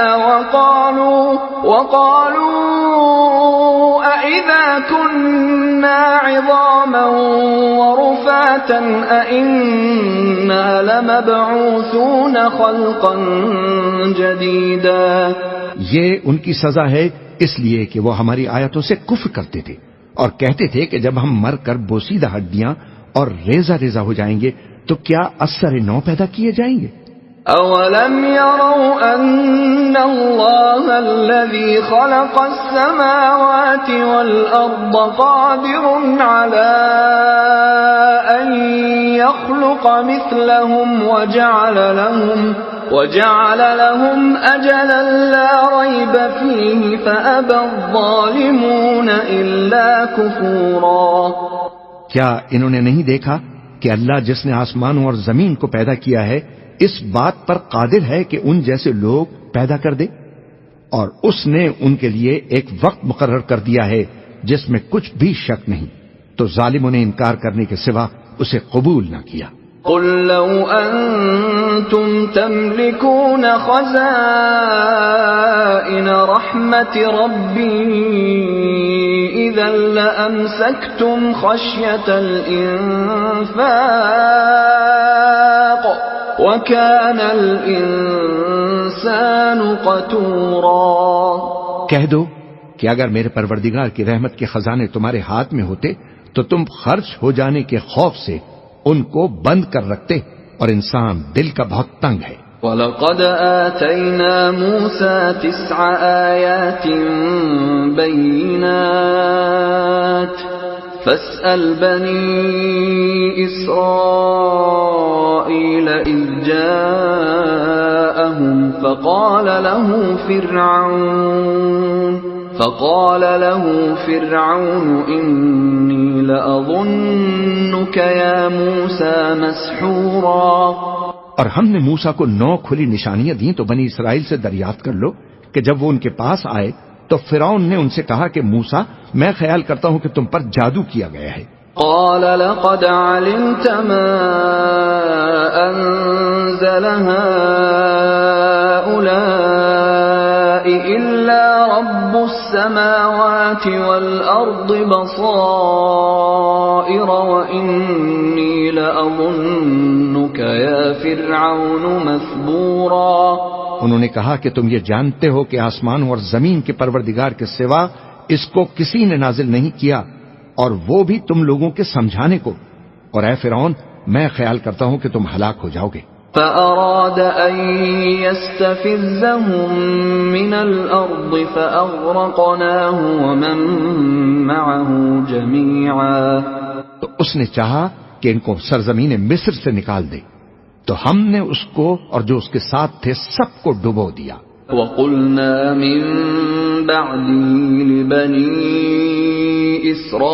وقالوا أئذا كنا عظاما ورفاتا أئنا لمبعوثون خلقا جديدا. یہ ان کی سزا ہے اس لیے کہ وہ ہماری آیتوں سے کفر کرتے تھے اور کہتے تھے کہ جب ہم مر کر بوسیدہ ہڈیاں اور ریزہ ریزہ ہو جائیں گے تو کیا اثر نو پیدا کیے جائیں گے؟ اولم يروا ان اللہ الذي خلق السماوات والارض قادر على ان يخلق مثلهم وجعل لهم اجلا لا ريب فيه فابى الظالمون الا كفورا. کیا انہوں نے نہیں دیکھا کہ اللہ جس نے آسمانوں اور زمین کو پیدا کیا ہے اس بات پر قادر ہے کہ ان جیسے لوگ پیدا کر دے، اور اس نے ان کے لیے ایک وقت مقرر کر دیا ہے جس میں کچھ بھی شک نہیں، تو ظالموں نے انکار کرنے کے سوا اسے قبول نہ کیا. قل لو انتم تملكون خزائن رحمت ربی اذا لامسکتم خشیۃ الانفاق وَكَانَ الْإِنسَانُ قَتُورًا. کہہ دو کہ اگر میرے پروردگار کی رحمت کے خزانے تمہارے ہاتھ میں ہوتے تو تم خرچ ہو جانے کے خوف سے ان کو بند کر رکھتے، اور انسان دل کا بہت تنگ ہے. وَلَقَدْ آتَيْنَا مُوسَى 9 آيَاتٍ بَيِّنَاتٍ فاسأل بني إسرائيل إذ جاءهم فقال له فرعون إني لأظنك يا موسى مسحورا. اور ہم نے موسیٰ کو 9 کھلی نشانیاں دیں تو بنی اسرائیل سے دریافت کر لو کہ جب وہ ان کے پاس آئے تو فرعون نے ان سے کہا کہ موسیٰ میں خیال کرتا ہوں کہ تم پر جادو کیا گیا ہے. قال لقد علمت ما أنزل هؤلاء إلا رب رب السماوات والأرض بصائر وإني لأظنك يا فرعون مثبورا. انہوں نے کہا کہ تم یہ جانتے ہو کہ آسمانوں اور زمین کے پروردگار کے سوا اس کو کسی نے نازل نہیں کیا، اور وہ بھی تم لوگوں کے سمجھانے کو، اور اے فرعون میں خیال کرتا ہوں کہ تم ہلاک ہو جاؤ گے. فأراد أن يستفزهم من الأرض فأغرقناه ومن معه جميعا. تو اس نے چاہا کہ ان کو سرزمین مصر سے نکال دے، تو ہم نے اس کو اور جو اس کے ساتھ تھے سب کو ڈبو دیا. وَقُلْنَا مِن بَعْدِهِ لِبَنِي إِسْرَائِيلَ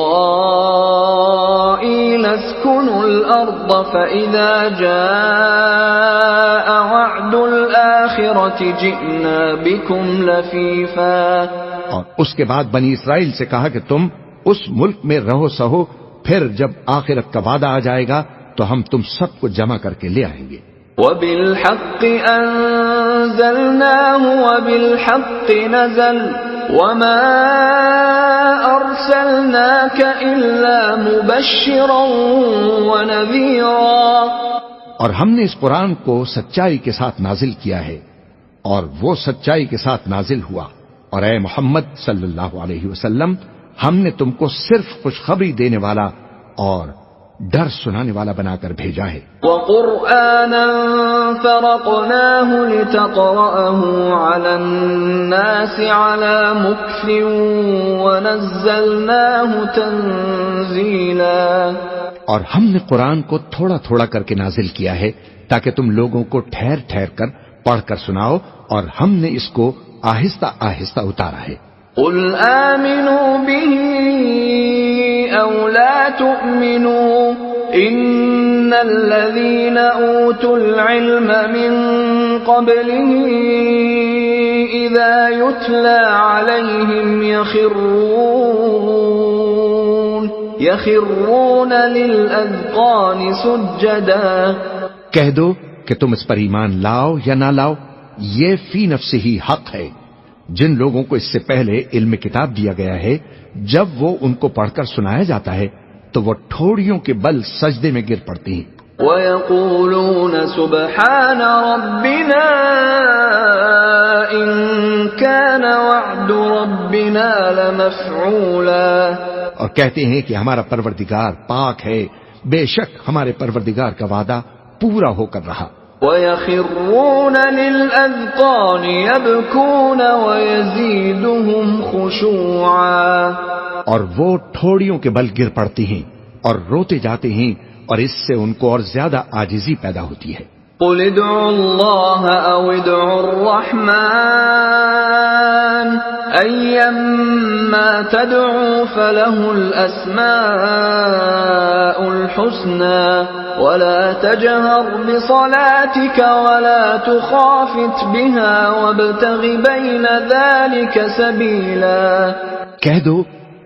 اسْكُنُوا الْأَرْضَ فَإِذَا جَاءَ وَعْدُ الْآخِرَةِ جِئْنَا بِكُمْ لَفِيفًا. اور اس کے بعد بنی اسرائیل سے کہا کہ تم اس ملک میں رہو سہو، پھر جب آخرت کا وعدہ آ جائے گا تو ہم تم سب کو جمع کر کے لے آئیں گے. وَبِالْحَقِّ أَنزَلْنَاهُ وَبِالْحَقِّ نَزَلَ وَمَا أَرْسَلْنَاكَ إِلَّا مُبَشِّرًا وَنَذِيرًا. اور ہم نے اس قرآن کو سچائی کے ساتھ نازل کیا ہے، اور وہ سچائی کے ساتھ نازل ہوا، اور اے محمد صلی اللہ علیہ وسلم ہم نے تم کو صرف خوشخبری دینے والا اور ڈر سنانے والا بنا کر بھیجا ہے. وَقُرْآنًا فَرَقْنَاهُ لِتَقْرَأَهُ عَلَى النَّاسِ عَلَى مُكْثٍ وَنَزَّلْنَاهُ تَنزِيلًا. اور ہم نے قرآن کو تھوڑا تھوڑا کر کے نازل کیا ہے تاکہ تم لوگوں کو ٹھہر ٹھہر کر پڑھ کر سناؤ، اور ہم نے اس کو آہستہ آہستہ اتارا ہے. قُلْ آمِنُوا بِهِ أَوْ لَا تُؤْمِنُوا إِنَّ الَّذِينَ أُوتُوا الْعِلْمَ مِنْ قَبْلِهِ إِذَا يُتْلَى عَلَيْهِمْ يَخِرُّونَ لِلْأَذْقَانِ سُجَّدًا. کہہ دو کہ تم اس پر ایمان لاؤ یا نہ لاؤ، یہ فی نفسہ ہی حق ہے. جن لوگوں کو اس سے پہلے علم کتاب دیا گیا ہے، جب وہ ان کو پڑھ کر سنایا جاتا ہے تو وہ ٹھوڑیوں کے بل سجدے میں گر پڑتی ہیں. وَيَقُولُونَ سُبْحَانَ رَبِّنَا إِن كَانَ وَعْدُ رَبِّنَا لَمَفْعُولًا. اور کہتے ہیں کہ ہمارا پروردگار پاک ہے، بے شک ہمارے پروردگار کا وعدہ پورا ہو کر رہا. وَيَخِرُّونَ لِلْأَذْقَانِ يَبْكُونَ وَيَزِيدُهُمْ خُشُوعًا. اور وہ ٹھوڑیوں کے بل گر پڑتی ہیں اور روتے جاتے ہیں، اور اس سے ان کو اور زیادہ عاجزی پیدا ہوتی ہے. قُلِ ادْعُوا اللَّهَ أَوِ ادْعُوا الرَّحْمَٰنَ أَيًّمَّا تَدْعُوا فَلَهُ الْأَسْمَاءُ الْحُسْنَىٰ وَلَا تَجْهَرْ بِصَلَاتِكَ وَلَا تُخَافِتْ بِهَا وَابْتَغِ بَيْنَ ذَلِكَ سَبِيلًا. کہہ دو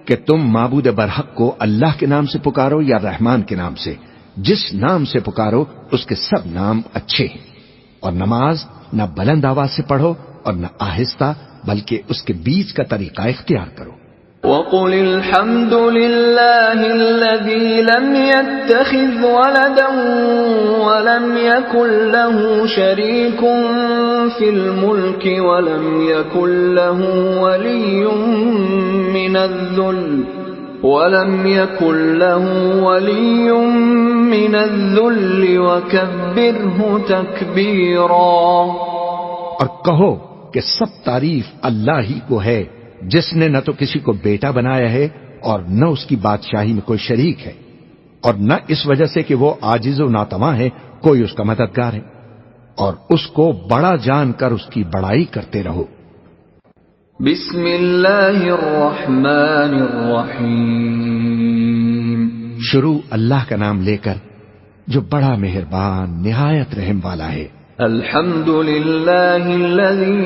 کہ تم معبود برحق کو اللہ کے نام سے پکارو یا رحمان کے نام سے، جس نام سے پکارو اس کے سب نام اچھے ہیں، اور نماز نہ بلند آواز سے پڑھو اور نہ آہستہ، بلکہ اس کے بیچ کا طریقہ اختیار کرو. وَقُلِ الْحَمْدُ لِلَّهِ الَّذِي لَمْ يَتَّخِذْ وَلَدًا وَلَمْ يَكُنْ لَهُ شَرِيكٌ فِي الْمُلْكِ وَلَمْ يَكُنْ لَهُ وَلِيٌّ مِّنَ الذُّلِّ وَكَبِّرْهُ تَكْبِيرًا. اور کہو کہ سب تعریف اللہ ہی کو ہے، جس نے نہ تو کسی کو بیٹا بنایا ہے اور نہ اس کی بادشاہی میں کوئی شریک ہے، اور نہ اس وجہ سے کہ وہ عاجز و ناتواں ہے کوئی اس کا مددگار ہے، اور اس کو بڑا جان کر اس کی بڑائی کرتے رہو. بسم اللہ الرحمن الرحیم. شروع اللہ کا نام لے کر جو بڑا مہربان نہایت رحم والا ہے. الحمد للہ الذی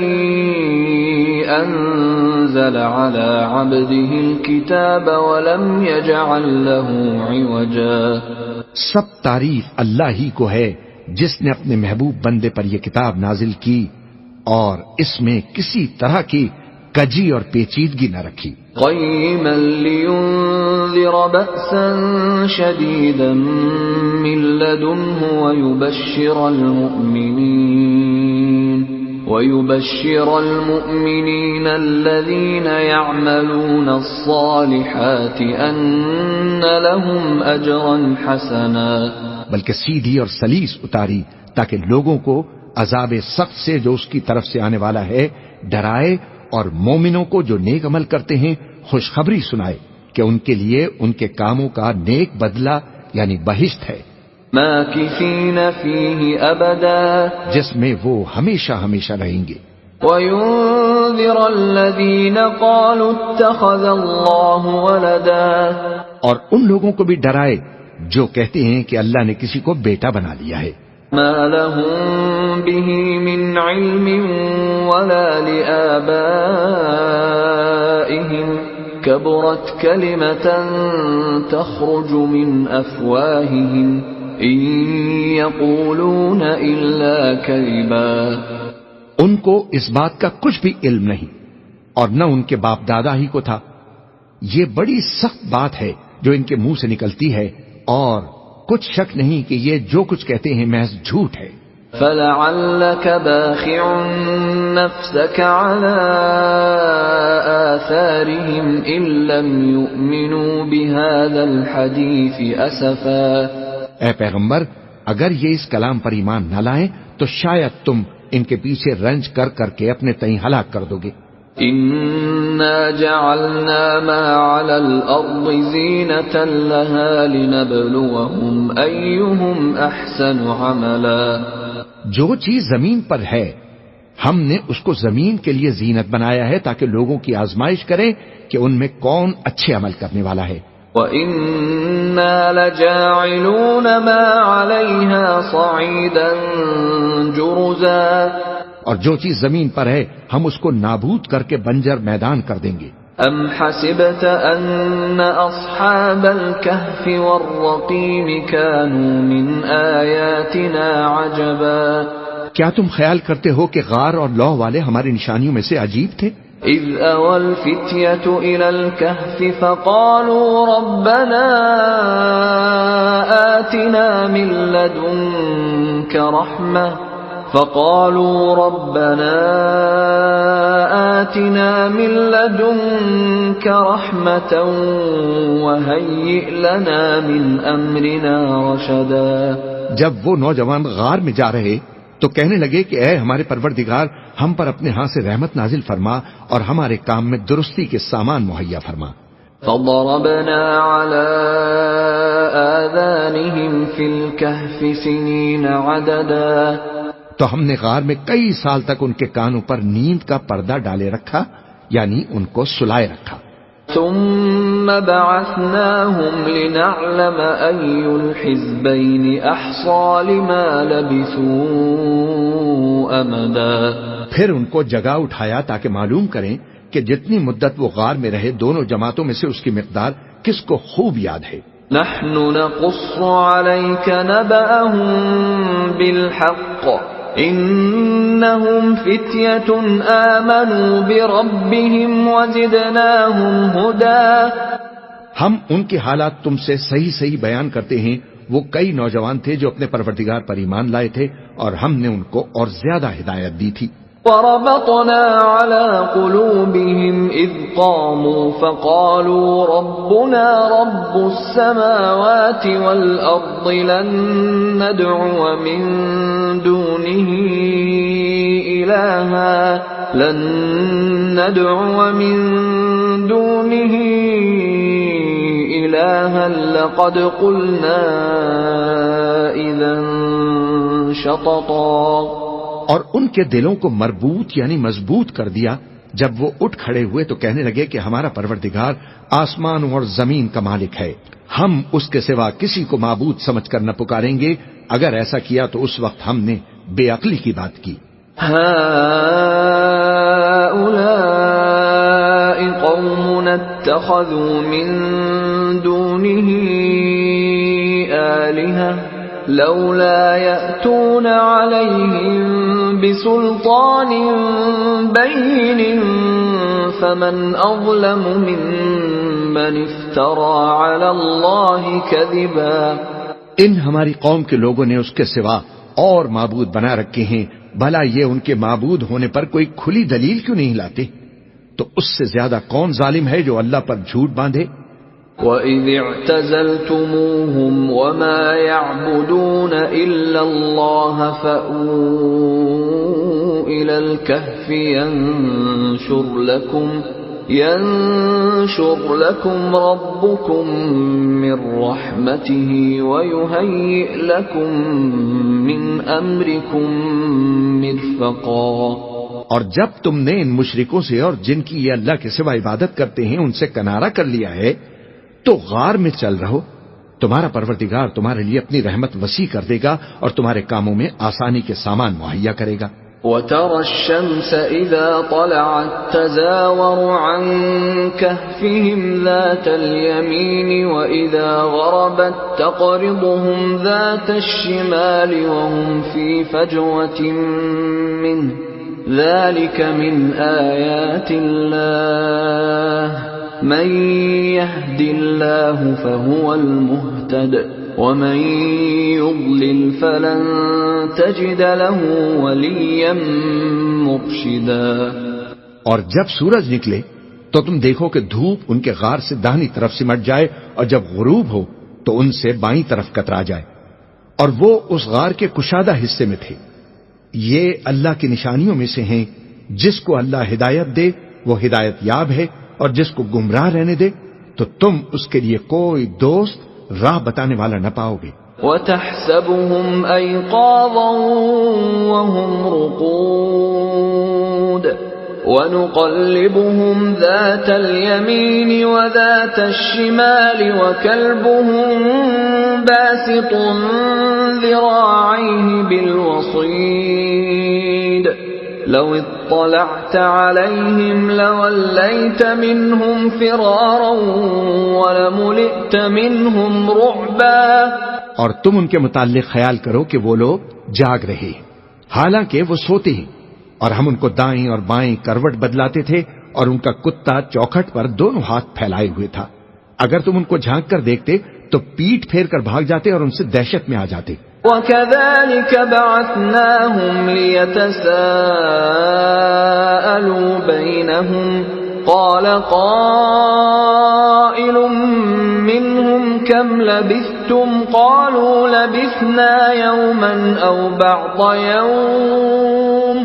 انزل على عبده الكتاب ولم يجعل له عوجا. سب تعریف اللہ ہی کو ہے جس نے اپنے محبوب بندے پر یہ کتاب نازل کی اور اس میں کسی طرح کی کجی اور پیچیدگی نہ رکھی. قيما لينذر بأسا شديدا من لدنه ويبشر المؤمنين الذين يعملون الصالحات أن لهم أجرا حسنا. بلکہ سیدھی اور سلیس اتاری تاکہ لوگوں کو عذاب سخت سے جو اس کی طرف سے آنے والا ہے ڈرائے، اور مومنوں کو جو نیک عمل کرتے ہیں خوشخبری سنائے کہ ان کے لیے ان کے کاموں کا نیک بدلہ یعنی بہشت ہے، ماکثین فیہ ابدا، جس میں وہ ہمیشہ ہمیشہ رہیں گے. وینذر الذین قالوا اتخذ اللہ ولدا، اور ان لوگوں کو بھی ڈرائے جو کہتے ہیں کہ اللہ نے کسی کو بیٹا بنا لیا ہے. ما لهم به من علم ولا لآبائهم كبرت كلمة تخرج من أفواههم إن يقولون إلا كذبا. ان کو اس بات کا کچھ بھی علم نہیں اور نہ ان کے باپ دادا ہی کو تھا. یہ بڑی سخت بات ہے جو ان کے منہ سے نکلتی ہے، اور کچھ شک نہیں کہ یہ جو کچھ کہتے ہیں محض جھوٹ ہے. فَلَعَلَّكَ بَاخِعٌ نَفْسَكَ عَلَىٰ آثَارِهِمْ إِن لَّمْ يُؤْمِنُوا بِهَٰذَا الْحَدِيثِ أَسَفًا. اے پیغمبر، اگر یہ اس کلام پر ایمان نہ لائیں تو شاید تم ان کے پیچھے رنج کر کر کے اپنے تئیں ہلاک کر دو گے. إِنَّا جَعَلْنَا مَا عَلَى الْأَرْضِ زِينَةً لَهَا لِنَبْلُوَهُمْ أَيُّهُمْ أَحْسَنُ عَمَلًا. جو چیز زمین پر ہے ہم نے اس کو زمین کے لیے زینت بنایا ہے تاکہ لوگوں کی آزمائش کریں کہ ان میں کون اچھے عمل کرنے والا ہے. وَإِنَّا لَجَاعِلُونَ مَا عَلَيْهَا صَعِيدًا جُرُزًا. اور جو چیز زمین پر ہے ہم اس کو نابود کر کے بنجر میدان کر دیں گے. أَمْ حَسِبْتَ أَنَّ أَصْحَابَ الْكَهْفِ وَالرَّقِيمِ كَانُوا مِنْ آيَاتِنَا عَجَبًا. کیا تم خیال کرتے ہو کہ غار اور لوح والے ہماری نشانیوں میں سے عجیب تھے؟ إِذْ أَوَى الْفِتْيَةُ إِلَى الْكَهْفِ فَقَالُوا رَبَّنَا آتِنَا مِن لَّدُنكَ رَحْمَةً وَهَيِّئْ لَنَا مِنْ أَمْرِنَا رَشَدًا. جب وہ نوجوان غار میں جا رہے تو کہنے لگے کہ اے ہمارے پروردگار، ہم پر اپنے ہاں سے رحمت نازل فرما اور ہمارے کام میں درستی کے سامان مہیا فرما. فَضَرَبْنَا عَلَىٰ آذَانِهِمْ فِي الْكَهْفِ سِنِينَ عَدَدًا. تو ہم نے غار میں کئی سال تک ان کے کانوں پر نیند کا پردہ ڈالے رکھا، یعنی ان کو سلائے رکھا. ثم بعثناهم لنعلم أي الحزبين أحصى لما لبثوا أمدا. پھر ان کو جگا اٹھایا تاکہ معلوم کریں کہ جتنی مدت وہ غار میں رہے دونوں جماعتوں میں سے اس کی مقدار کس کو خوب یاد ہے. نحن نقص عليك نبأهم بالحق إنهم فتية آمنوا بربهم وزدناهم هدى. ہم ان کے حالات تم سے صحیح صحیح بیان کرتے ہیں. وہ کئی نوجوان تھے جو اپنے پروردگار پر ایمان لائے تھے اور ہم نے ان کو اور زیادہ ہدایت دی تھی. وربطنا على قلوبهم إذ قاموا فقالوا ربنا رب السماوات والأرض لن ندعو من دونه إلها لقد قلنا إذا شططا. اور ان کے دلوں کو مربوط یعنی مضبوط کر دیا. جب وہ اٹھ کھڑے ہوئے تو کہنے لگے کہ ہمارا پروردگار آسمانوں اور زمین کا مالک ہے، ہم اس کے سوا کسی کو معبود سمجھ کر نہ پکاریں گے. اگر ایسا کیا تو اس وقت ہم نے بے عقلی کی بات کی. هؤلاء قوم اتخذوا من دونه آلهة لولا يأتون عليهم بسلطان بين فمن أظلم ممن افترى على الله كذبا. ان ہماری قوم کے لوگوں نے اس کے سوا اور معبود بنا رکھے ہیں، بھلا یہ ان کے معبود ہونے پر کوئی کھلی دلیل کیوں نہیں لاتے؟ تو اس سے زیادہ کون ظالم ہے جو اللہ پر جھوٹ باندھے؟ وَإِذِ اعْتَزَلْتُمُوهُمْ وَمَا يَعْبُدُونَ إِلَّا اللَّهَ فَأْوُوا إِلَى الْكَهْفِ يَنشُرْ لَكُمْ رَبُّكُمْ مِنْ رَحْمَتِهِ وَيُهَيِّئْ لَكُمْ مِنْ أَمْرِكُمْ مِرْفَقًا. اور جب تم نے ان مشرکوں سے اور جن کی یہ اللہ کے سوا عبادت کرتے ہیں ان سے کنارہ کر لیا ہے تو غار میں چل رہو، تمہارا پروردگار تمہارے لیے اپنی رحمت وسیع کر دے گا اور تمہارے کاموں میں آسانی کے سامان مہیا کرے گا. وَتَرَى الشَّمْسَ إِذَا طَلَعَتْ تَزَاوَرُ عَنْ كَهْفِهِمْ ذَاتَ الْيَمِينِ وَإِذَا غَرَبَتْ تَقْرِضُهُمْ ذَاتَ الشِّمَالِ وَهُمْ فِي فَجْوَةٍ مِّنْهُ ذَلِكَ مِنْ آيَاتِ اللَّهِ مَن يَهْدِ اللَّهُ فَهُوَ الْمُهْتَدِ وَمَن يُضْلِلْ فَلَن تَجِدَ لَهُ وَلِيًّا مُرْشِدًا. اور جب سورج نکلے تو تم دیکھو کہ دھوپ ان کے غار سے داہنی طرف سمٹ جائے اور جب غروب ہو تو ان سے بائیں طرف کترا جائے، اور وہ اس غار کے کشادہ حصے میں تھے. یہ اللہ کی نشانیوں میں سے ہیں، جس کو اللہ ہدایت دے وہ ہدایت یاب ہے، اور جس کو گمراہ رہنے دے تو تم اس کے لیے کوئی دوست راہ بتانے والا نہ پاؤ گے. وَتَحْسَبُهُمْ أَيْقَاظًا وَهُمْ رُقُودٌ وَنُقَلِّبُهُمْ ذَاتَ الْيَمِينِ وَذَاتَ الشِّمَالِ وَكَلْبُهُمْ بَاسِطٌ ذِرَاعَيْهِ بِالْوَصِيدِ لَوِ اطَّلَعْتَ عَلَيْهِمْ لَوَلَّيْتَ مِنْهُمْ فِرَارًا وَلَمُلِئْتَ مِنْهُمْ رُعْبًا. اور تم ان کے متعلق خیال کرو کہ وہ لوگ جاگ رہے ہیں حالانکہ وہ سوتے ہیں، اور ہم ان کو دائیں اور بائیں کروٹ بدلاتے تھے، اور ان کا کتا چوکھٹ پر دونوں ہاتھ پھیلائے ہوئے تھا. اگر تم ان کو جھانک کر دیکھتے تو پیٹ پھیر کر بھاگ جاتے اور ان سے دہشت میں آ جاتے. وَكَذَلِكَ بَعَثْنَاهُمْ لِيَتَسَاءَلُوا بَيْنَهُمْ قَالَ قَائِلٌ مِّنْهُمْ كَمْ لَبِثْتُمْ قَالُوا لَبِثْنَا يَوْمًا أَوْ بَعْضَ يَوْمٍ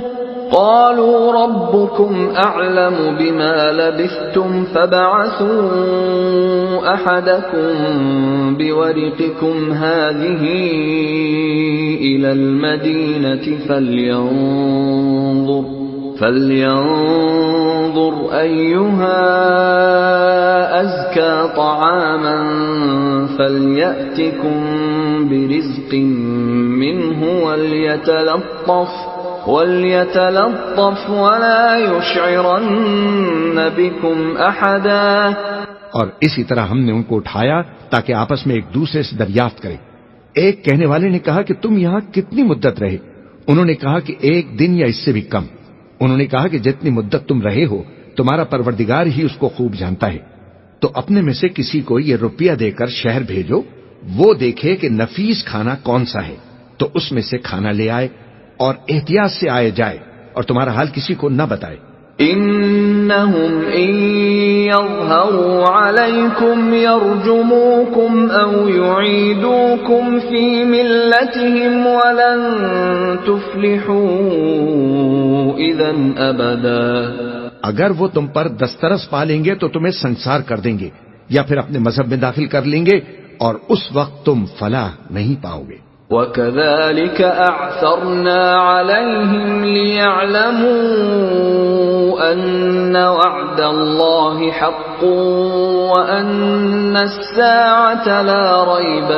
قَالُوا رَبُّكُمْ أَعْلَمُ بِمَا لَبِثْتُمْ فَابْعَثُوا أَحَدَكُمْ بِوَرِقِكُمْ هَٰذِهِ إِلَى الْمَدِينَةِ فَلْيَنظُرْ أَيُّهَا أَزْكَىٰ طَعَامًا فَلْيَأْتِكُم بِرِزْقٍ مِّنْهُ وَلْيَتَلَطَّفْ وَلَا يُشْعِرَنَّ بِكُمْ أَحَدًا. اور اسی طرح ہم نے ان کو اٹھایا تاکہ آپس میں ایک دوسرے سے دریافت کریں. ایک کہنے والے نے کہا کہ تم یہاں کتنی مدت رہے؟ انہوں نے کہا کہ 1 دن یا اس سے بھی کم. انہوں نے کہا کہ جتنی مدت تم رہے ہو تمہارا پروردگار ہی اس کو خوب جانتا ہے. تو اپنے میں سے کسی کو یہ روپیہ دے کر شہر بھیجو، وہ دیکھے کہ نفیس کھانا کون سا ہے تو اس میں سے کھانا لے آئے، اور احتیاط سے آئے جائے اور تمہارا حال کسی کو نہ بتائے. إِنَّهُمْ إِن يَظْهَرُوا عَلَيْكُمْ يَرْجُمُوكُمْ أَوْ يُعِيدُوكُمْ فِي مِلَّتِهِمْ وَلَن تُفْلِحُوا إِذًا أَبَدًا. اگر وہ تم پر دسترس پالیں گے تو تمہیں سنسار کر دیں گے یا پھر اپنے مذہب میں داخل کر لیں گے، اور اس وقت تم فلاح نہیں پاؤ گے. وَكَذَلِكَ أَعْثَرْنَا عَلَيْهِمْ لِيَعْلَمُوا أَنَّ وَعْدَ اللَّهِ حَقٌّ وَأَنَّ السَّاعَةَ لَا رَيْبَ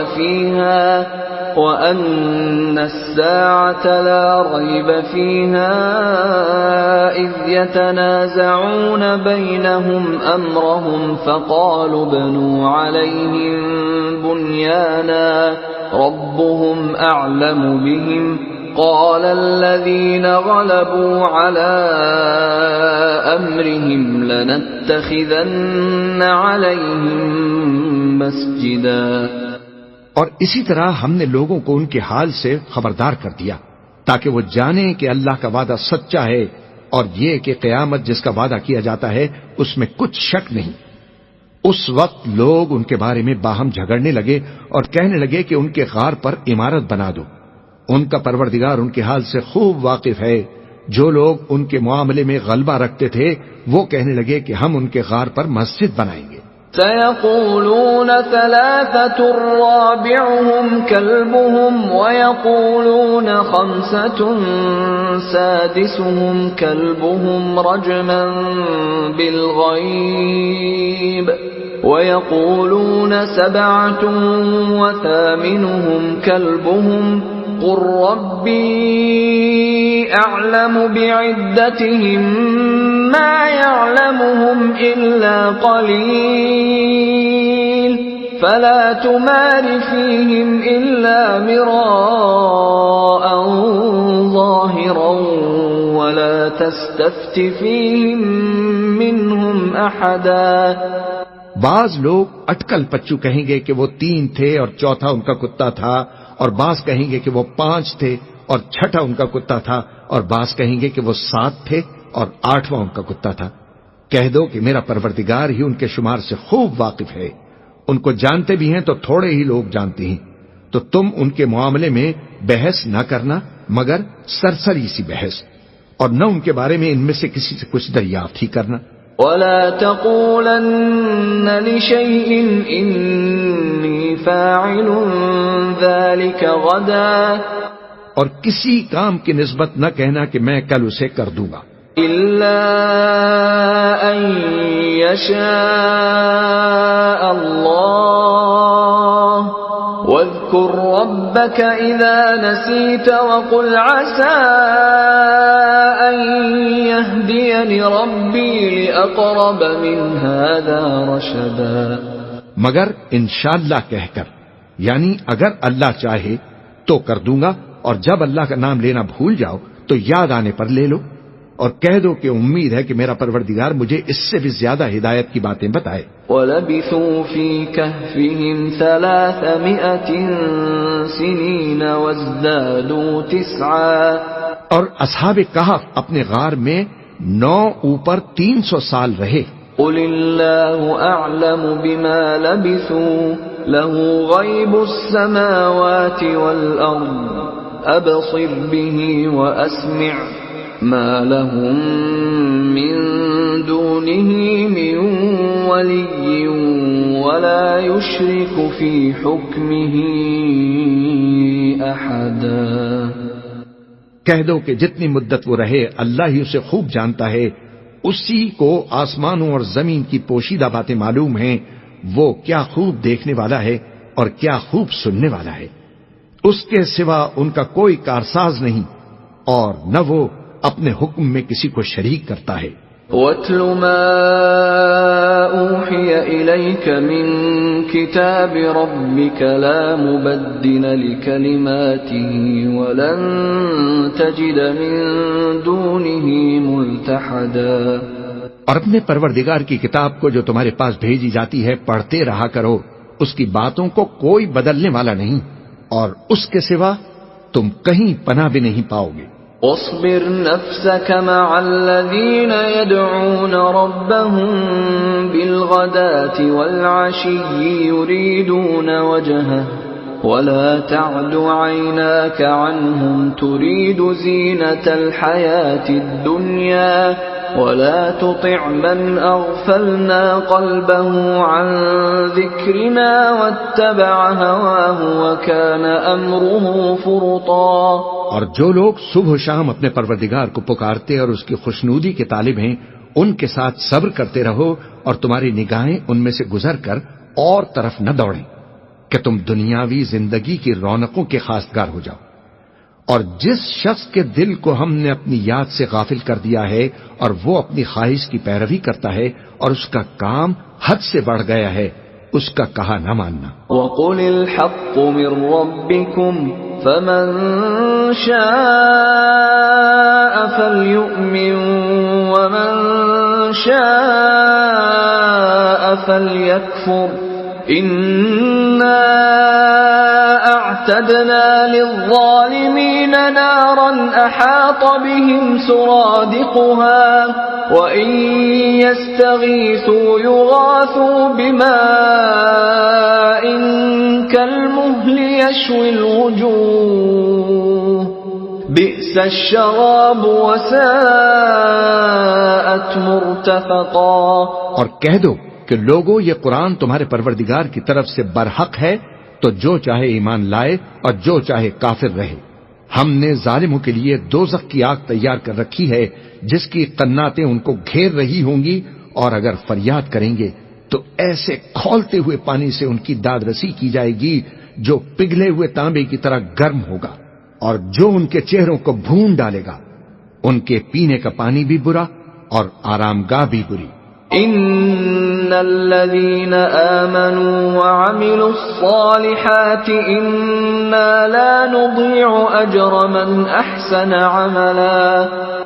فِيهَا إِذْ يَتَنَازَعُونَ بَيْنَهُمْ أَمْرَهُمْ فَقَالُوا ابْنُوا عَلَيْهِم بُنْيَانًا رَبُّهُمْ أَعْلَمُ بِهِمْ قَالَ الَّذِينَ غَلَبُوا عَلَىٰ أمرهم لنتخذن عليهم مسجدا. اور اسی طرح ہم نے لوگوں کو ان کے حال سے خبردار کر دیا تاکہ وہ جانیں کہ اللہ کا وعدہ سچا ہے اور یہ کہ قیامت جس کا وعدہ کیا جاتا ہے اس میں کچھ شک نہیں. اس وقت لوگ ان کے بارے میں باہم جھگڑنے لگے اور کہنے لگے کہ ان کے غار پر عمارت بنا دو. ان کا پروردگار ان کے حال سے خوب واقف ہے. جو لوگ ان کے معاملے میں غلبہ رکھتے تھے وہ کہنے لگے کہ ہم ان کے غار پر مسجد بنائیں گے. سيقولون ثلاثة رابعهم كلبهم ويقولون خمسة سادسهم كلبهم رجما بالغيب ويقولون سبعة وثامنهم كلبهم قل ربي أعلم بعدتهم ما يعلمهم إلا قليل فلا تمار فيهم إلا مراء ظاهرا ولا تستفت فيهم منهم أحدا. بعض لوگ اٹکل پچو کہیں گے کہ وہ 3 تھے اور چوتھا ان کا کتا تھا، اور بعض کہیں گے کہ وہ 5 تھے اور چھٹا ان کا کتا تھا، اور بعض کہیں گے کہ وہ 7 تھے اور 8واں ان کا کتا تھا. کہہ دو کہ میرا پروردگار ہی ان کے شمار سے خوب واقف ہے. ان کو جانتے بھی ہیں تو تھوڑے ہی لوگ جانتے ہیں. تو تم ان کے معاملے میں بحث نہ کرنا مگر سرسری سی بحث، اور نہ ان کے بارے میں ان میں سے کسی سے کچھ دریافت ہی کرنا. ولا تقولن لشيء إني فاعل ذلك غدا. اور کسی کام کی نسبت نہ کہنا کہ میں کل اسے کر دوں گا. إلا أن يشاء الله واذكر ربك إذا نسيت وقل عسى أن يهديني ربي لأقرب من هذا رشدا. مگر انشاءاللہ کہہ کر، یعنی اگر اللہ چاہے تو کر دوں گا، اور جب اللہ کا نام لینا بھول جاؤ تو یاد آنے پر لے لو، اور کہہ دو کہ امید ہے کہ میرا پروردگار مجھے اس سے بھی زیادہ ہدایت کی باتیں بتائے. وَلَبِثُوا فِي كَهْفِهِمْ 300 سِنِينَ وَازْدَادُوا 9. اور اصحاب کہف اپنے غار میں 9 اوپر 300 سال رہے. قُلِ اللَّهُ أَعْلَمُ بِمَا لَبِثُوا لَهُ غَيْبُ السَّمَاوَاتِ وَالْأَرْضِ أَبْصِرْ بِهِ وَأَسْمِعْ مَا لَهُم مِّن دُونِهِ مِن وَلِيٍّ وَلَا يُشْرِكُ فِي حُكْمِهِ أَحَدًا. کہہ دو کہ جتنی مدت وہ رہے اللہ ہی اسے خوب جانتا ہے. اسی کو آسمانوں اور زمین کی پوشیدہ باتیں معلوم ہیں. وہ کیا خوب دیکھنے والا ہے اور کیا خوب سننے والا ہے. اس کے سوا ان کا کوئی کارساز نہیں، اور نہ وہ اپنے حکم میں کسی کو شریک کرتا ہے. وَاتْلُ مَا أُوحِيَ إِلَيْكَ مِن كِتَابِ رَبِّكَ لَا مُبَدِّلَ لِكَلِمَاتِهِ وَلَن تَجِدَ مِن دُونِهِ مُلْتَحَدًا. اور اپنے پروردگار کی کتاب کو جو تمہارے پاس بھیجی جاتی ہے پڑھتے رہا کرو. اس کی باتوں کو کوئی بدلنے والا نہیں، اور اس کے سوا تم کہیں پناہ بھی نہیں پاؤ گے. واصبر نفسك مع الذين يدعون ربهم بالغداة والعشي يريدون وجهه ولا تعد عيناك عنهم تريد زينة الحياة الدنيا ولا تطع من أغفلنا قلبه عن ذكرنا واتبع هواه وكان أمره فرطا. اور جو لوگ صبح و شام اپنے پروردگار کو پکارتے اور اس کی خوشنودی کے طالب ہیں ان کے ساتھ صبر کرتے رہو، اور تمہاری نگاہیں ان میں سے گزر کر اور طرف نہ دوڑیں کہ تم دنیاوی زندگی کی رونقوں کے خواستگار ہو جاؤ. اور جس شخص کے دل کو ہم نے اپنی یاد سے غافل کر دیا ہے اور وہ اپنی خواہش کی پیروی کرتا ہے اور اس کا کام حد سے بڑھ گیا ہے، اس کا کہا نہ ماننا. وَقُلِ الْحَقُّ مِن رَّبِّكُمْ فَمَن شَاءَ فَلْيُؤْمِن وَمَن شاء فليكفر إنا أعتدنا للظالمين نارا أحاط بهم سرادقها وإن يستغيثوا يغاثوا بماء كالمهل يشوي الوجوه بئس الشراب وساءت مرتفقا۔ اور کہہ دو کہ لوگو یہ قرآن تمہارے پروردگار کی طرف سے برحق ہے، تو جو چاہے ایمان لائے اور جو چاہے کافر رہے۔ ہم نے ظالموں کے لیے دوزخ کی آگ تیار کر رکھی ہے جس کی قناتیں ان کو گھیر رہی ہوں گی، اور اگر فریاد کریں گے تو ایسے کھولتے ہوئے پانی سے ان کی داد رسی کی جائے گی جو پگھلے ہوئے تانبے کی طرح گرم ہوگا، اور جو ان کے چہروں کو بھون ڈالے گا۔ ان کے پینے کا پانی بھی برا اور آرام گاہ بھی بری۔ ان الذين آمنوا وعملوا الصالحات انا لا نضيع اجر من احسن عملا،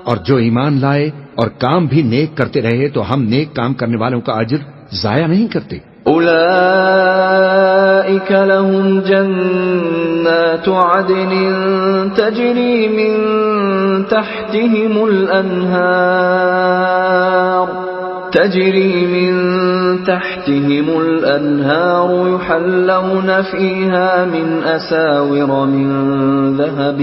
اور جو ایمان لائے اور کام بھی نیک کرتے رہے تو ہم نیک کام کرنے والوں کا اجر ضائع نہیں کرتے۔ اولئك لهم جنات عدن تجري من تحتهم الأنهار يحلون فيها من أساور من ذهب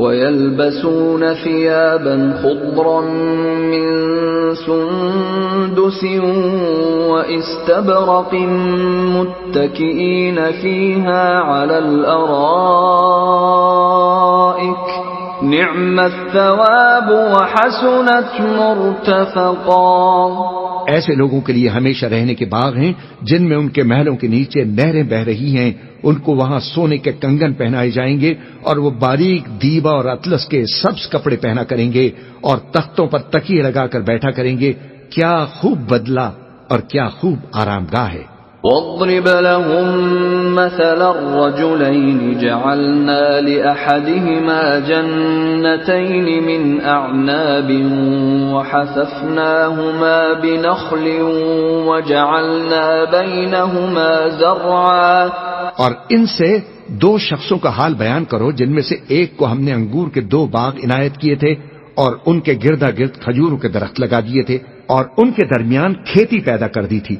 ويلبسون ثيابا خضرا من سندس واستبرق متكئين فيها على الأرائك نعم الثواب وحسنت مرتفقا۔ ایسے لوگوں کے لیے ہمیشہ رہنے کے باغ ہیں جن میں ان کے محلوں کے نیچے نہریں بہ رہی ہیں، ان کو وہاں سونے کے کنگن پہنائے جائیں گے اور وہ باریک دیبا اور اطلس کے سبز کپڑے پہنا کریں گے اور تختوں پر تکیے لگا کر بیٹھا کریں گے۔ کیا خوب بدلہ اور کیا خوب آرام گاہ ہے۔ واضرب لهم مثل الرجلين جعلنا لأحدهما جنتين من أعناب وحففناهما بنخل وجعلنا بينهما زرعا۔ اور ان سے دو شخصوں کا حال بیان کرو جن میں سے ایک کو ہم نے انگور کے 2 باغ عنایت کیے تھے اور ان کے گردا گرد کھجوروں کے درخت لگا دیے تھے اور ان کے درمیان کھیتی پیدا کر دی تھی۔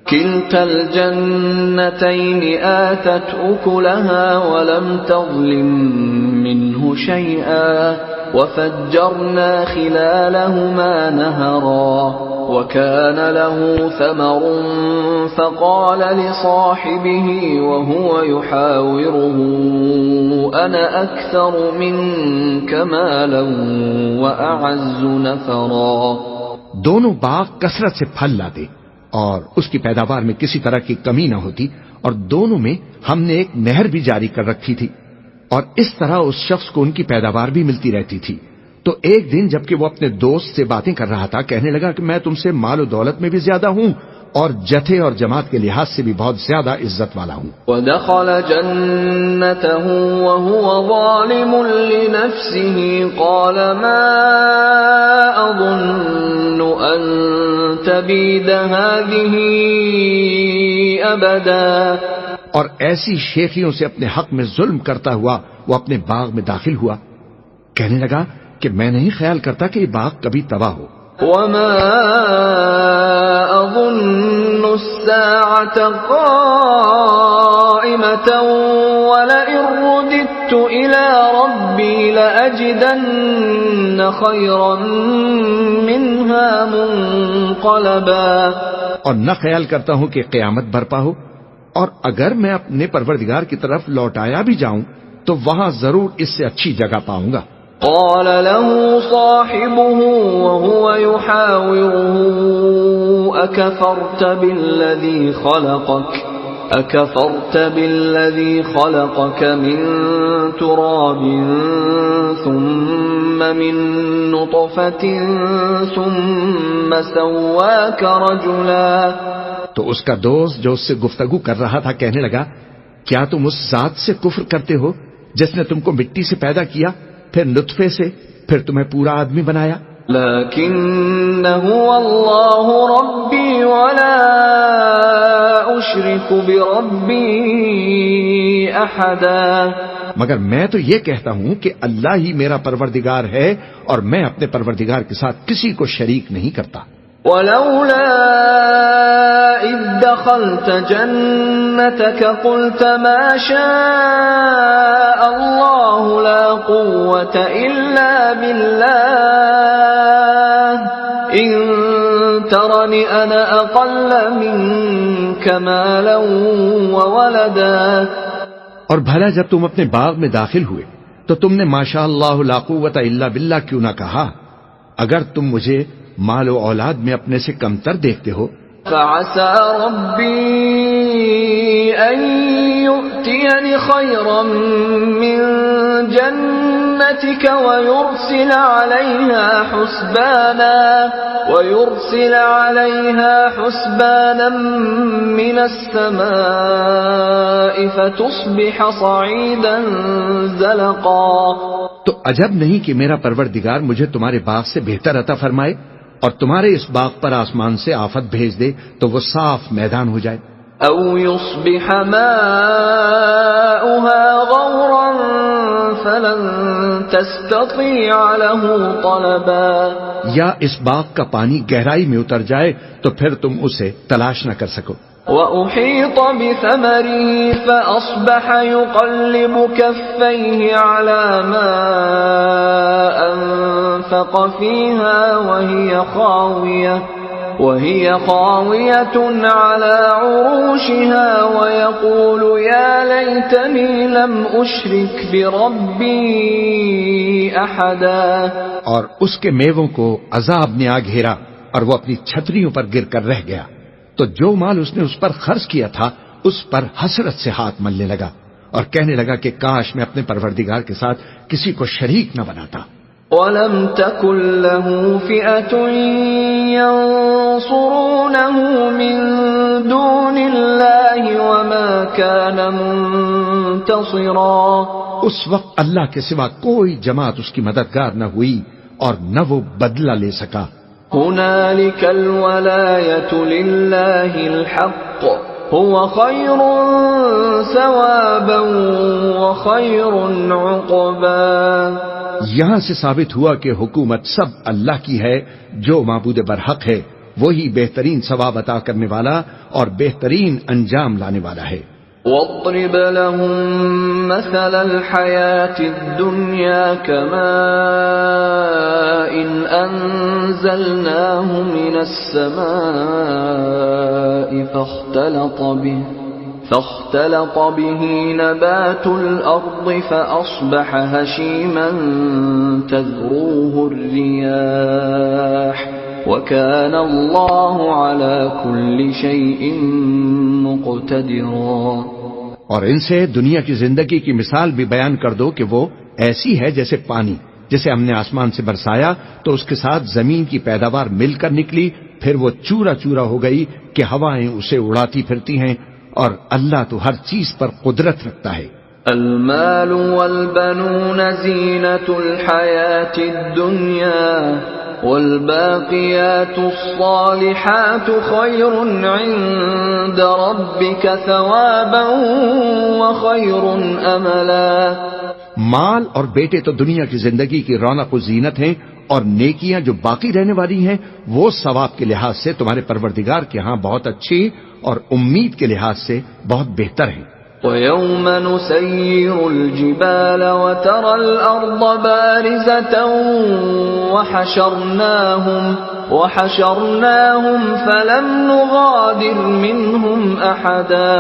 كلتا الجنتين آتت أكلها ولم تظلم منه شيئا وفجرنا خلالهما نهرا وكان له ثمر فقال لصاحبه وهو يحاوره أنا أكثر منك مالا وأعز نفرا۔ دونوں باغ کثرت سے پھل لاتے اور اس کی پیداوار میں کسی طرح کی کمی نہ ہوتی، اور دونوں میں ہم نے ایک نہر بھی جاری کر رکھی تھی، اور اس طرح اس شخص کو ان کی پیداوار بھی ملتی رہتی تھی۔ تو ایک دن جبکہ وہ اپنے دوست سے باتیں کر رہا تھا، کہنے لگا کہ میں تم سے مال و دولت میں بھی زیادہ ہوں اور جتھے اور جماعت کے لحاظ سے بھی بہت زیادہ عزت والا ہوں۔ وَدَخَلَ جَنَّتَهُ وَهُوَ ظَالِمٌ لِنَفْسِهِ قَالَ مَا أَظُنُّ أَن تَبِيدَ هَٰذِهِ أَبَدًا۔ اور ایسی شیخیوں سے اپنے حق میں ظلم کرتا ہوا وہ اپنے باغ میں داخل ہوا، کہنے لگا کہ میں نہیں خیال کرتا کہ یہ باغ کبھی تباہ ہو۔ وَمَا أَظُنُّ السَّاعَةَ قَائِمَةً وَلَئِن رُّدِدتُّ إِلَىٰ رَبِّي لَأَجِدَنَّ خَيْرًا مِّنْهَا مُنقَلَبًا۔ اور نہ خیال کرتا ہوں کہ قیامت برپا ہو، اور اگر میں اپنے پروردگار کی طرف لوٹایا بھی جاؤں تو وہاں ضرور اس سے اچھی جگہ پاؤں گا۔ قال له صاحبه وهو يحاوره أكفرت بالذي خلقك من تراب ثم من نطفة ثم سواك رجلا۔ تو اس کا دوست جو اس سے گفتگو کر رہا تھا کہنے لگا، کیا تم اس ذات سے کفر کرتے ہو جس نے تم کو مٹی سے پیدا کیا، پھر نطفے سے، پھر تمہیں پورا آدمی بنایا. لكن هو الله ربي ولا أشرك بربي أحدا. مگر میں تو یہ کہتا ہوں کہ اللہ ہی میرا پروردگار ہے اور میں اپنے پروردگار کے ساتھ کسی کو شریک نہیں کرتا. ولولا إذ دخلت جنتك قلت ما شاء الله لا قوة إلا بالله إن ترني أنا أقل منك مالا وولدا. اور بھلا جب تم اپنے باغ میں داخل ہوئے تو تم نے ماشاء اللہ لا قوت الا باللہ کیوں نہ کہا؟ اگر تم مجھے مال و اولاد میں اپنے سے کمتر دیکھتے ہو. فعسى ربي أن يؤتيني خيرا من جنتك ويرسل عليها حسبانا من السماء فتصبح صعيدا زلقا. تو عجب نہیں کہ میرا پروردگار مجھے تمہارے باغ سے بہتر عطا فرمائے اور تمہارے اس باغ پر آسمان سے آفت بھیج دے تو وہ صاف میدان ہو جائے. او يصبح ماؤها غورا فلن تستطيع له طلبا. یا اس باغ کا پانی گہرائی میں اتر جائے تو پھر تم اسے تلاش نہ کر سکو. وأحيط بثمره فأصبح يقلب كفيه على ما أنفق فيها وهي خاوية على عروشها ويقول يا ليتني لم أشرك بربي أحدا. اور اس کے میووں کو عذاب نے آ گھیرا اور وہ اپنی چھتریوں پر گر کر رہ گیا. تو جو مال اس نے اس پر خرچ کیا تھا اس پر حسرت سے ہاتھ ملنے لگا اور کہنے لگا کہ کاش میں اپنے پروردگار کے ساتھ کسی کو شریک نہ بناتا. وَلَمْ تَكُنْ لَهُ فِئَةٌ يَنصُرُونَهُ مِن دُونِ اللَّهِ وَمَا كَانَ مُنتَصِرًا. اس وقت اللہ کے سوا کوئی جماعت اس کی مددگار نہ ہوئی اور نہ وہ بدلہ لے سکا. هنالك الولاية لله الحق هو خير ثوابا وخير عقبا. یہاں سے ثابت ہوا کہ حکومت سب اللہ کی ہے جو معبود برحق ہے وہی بہترین ثواب عطا کرنے والا اور بہترین انجام لانے والا ہے. واضرب لهم مثل الحياة الدنيا كماء أنزلناه من السماء فاختلط به نبات الأرض فأصبح هشيما تذروه الرياح وَكَانَ اللَّهُ عَلَى كُلِّ شَيْءٍ مُقْتَدِرًا. اور ان سے دنیا کی زندگی کی مثال بھی بیان کر دو کہ وہ ایسی ہے جیسے پانی جسے ہم نے آسمان سے برسایا تو اس کے ساتھ زمین کی پیداوار مل کر نکلی پھر وہ چورا چورا ہو گئی کہ ہوائیں اسے اڑاتی پھرتی ہیں اور اللہ تو ہر چیز پر قدرت رکھتا ہے. المال والبنون زینة الحیاة الدنیا والباقیات الصالحات خیر عند ربک ثوابا وخیر املا. مال اور بیٹے تو دنیا کی زندگی کی رونق و زینت ہیں اور نیکیاں جو باقی رہنے والی ہیں وہ ثواب کے لحاظ سے تمہارے پروردگار کے ہاں بہت اچھی اور امید کے لحاظ سے بہت بہتر ہیں. وَيَوْمَ نُسَيِّرُ الْجِبَالَ وَتَرَى الْأَرْضَ بَارِزَةً وَحَشَرْنَاهُمْ فَلَمْ نُغَادِرْ مِنْهُمْ أَحَدًا.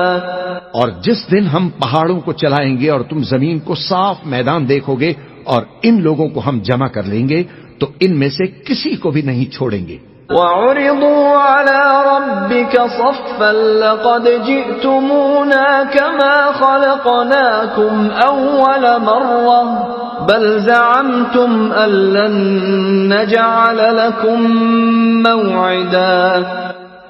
اور جس دن ہم پہاڑوں کو چلائیں گے اور تم زمین کو صاف میدان دیکھو گے اور ان لوگوں کو ہم جمع کر لیں گے تو ان میں سے کسی کو بھی نہیں چھوڑیں گے. وَعُرِضُوا عَلَى رَبِّكَ صَفًّا لَقَدْ جِئْتُمُونَا كَمَا خَلَقْنَاكُمْ أَوَّلَ مَرَّةٍ بَلْ زَعَمْتُمْ أَن لَّن نَّجْعَلَ لَكُم مَّوْعِدًا.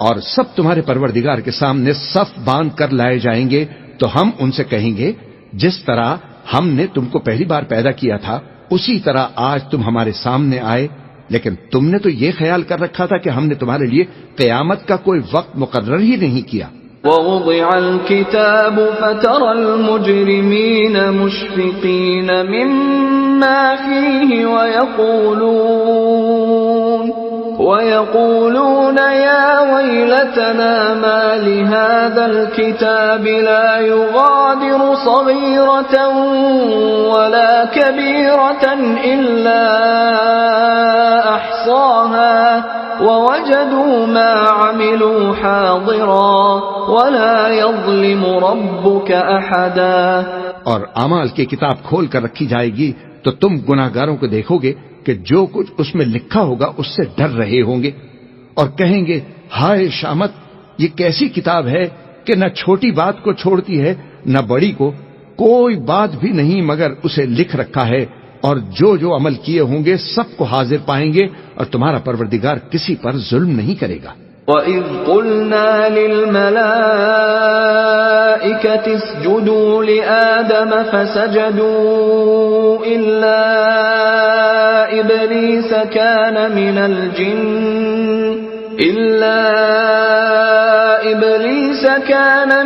اور سب تمہارے پروردگار کے سامنے صف باندھ کر لائے جائیں گے تو ہم ان سے کہیں گے جس طرح ہم نے تم کو پہلی بار پیدا کیا تھا اسی طرح آج تم ہمارے سامنے آئے، لیکن تم نے تو یہ خیال کر رکھا تھا کہ ہم نے تمہارے لیے قیامت کا کوئی وقت مقرر ہی نہیں کیا۔ ووضع الكتاب فترى المجرمين مشفقين مما فيه ويقولون يا ويلتنا ما لهذا الكتاب لا يغادر صغيرة ولا كبيرة إلا أحصاها ووجدوا ما عملوا حاضرا ولا يظلم ربك أحدا۔ اور اعمال کی کتاب کھول کر رکھی جائے گی تو تم گناہگاروں کو دیکھو گے کہ جو کچھ اس میں لکھا ہوگا اس سے ڈر رہے ہوں گے اور کہیں گے ہائے شامت، یہ کیسی کتاب ہے کہ نہ چھوٹی بات کو چھوڑتی ہے نہ بڑی کو، کوئی بات بھی نہیں مگر اسے لکھ رکھا ہے، اور جو جو عمل کیے ہوں گے سب کو حاضر پائیں گے، اور تمہارا پروردگار کسی پر ظلم نہیں کرے گا۔ وَإِذْ قُلْنَا لِلْمَلَائِكَةِ اسْجُدُوا لِآدَمَ فَسَجَدُوا إِلَّا إِبْلِيسَ كَانَ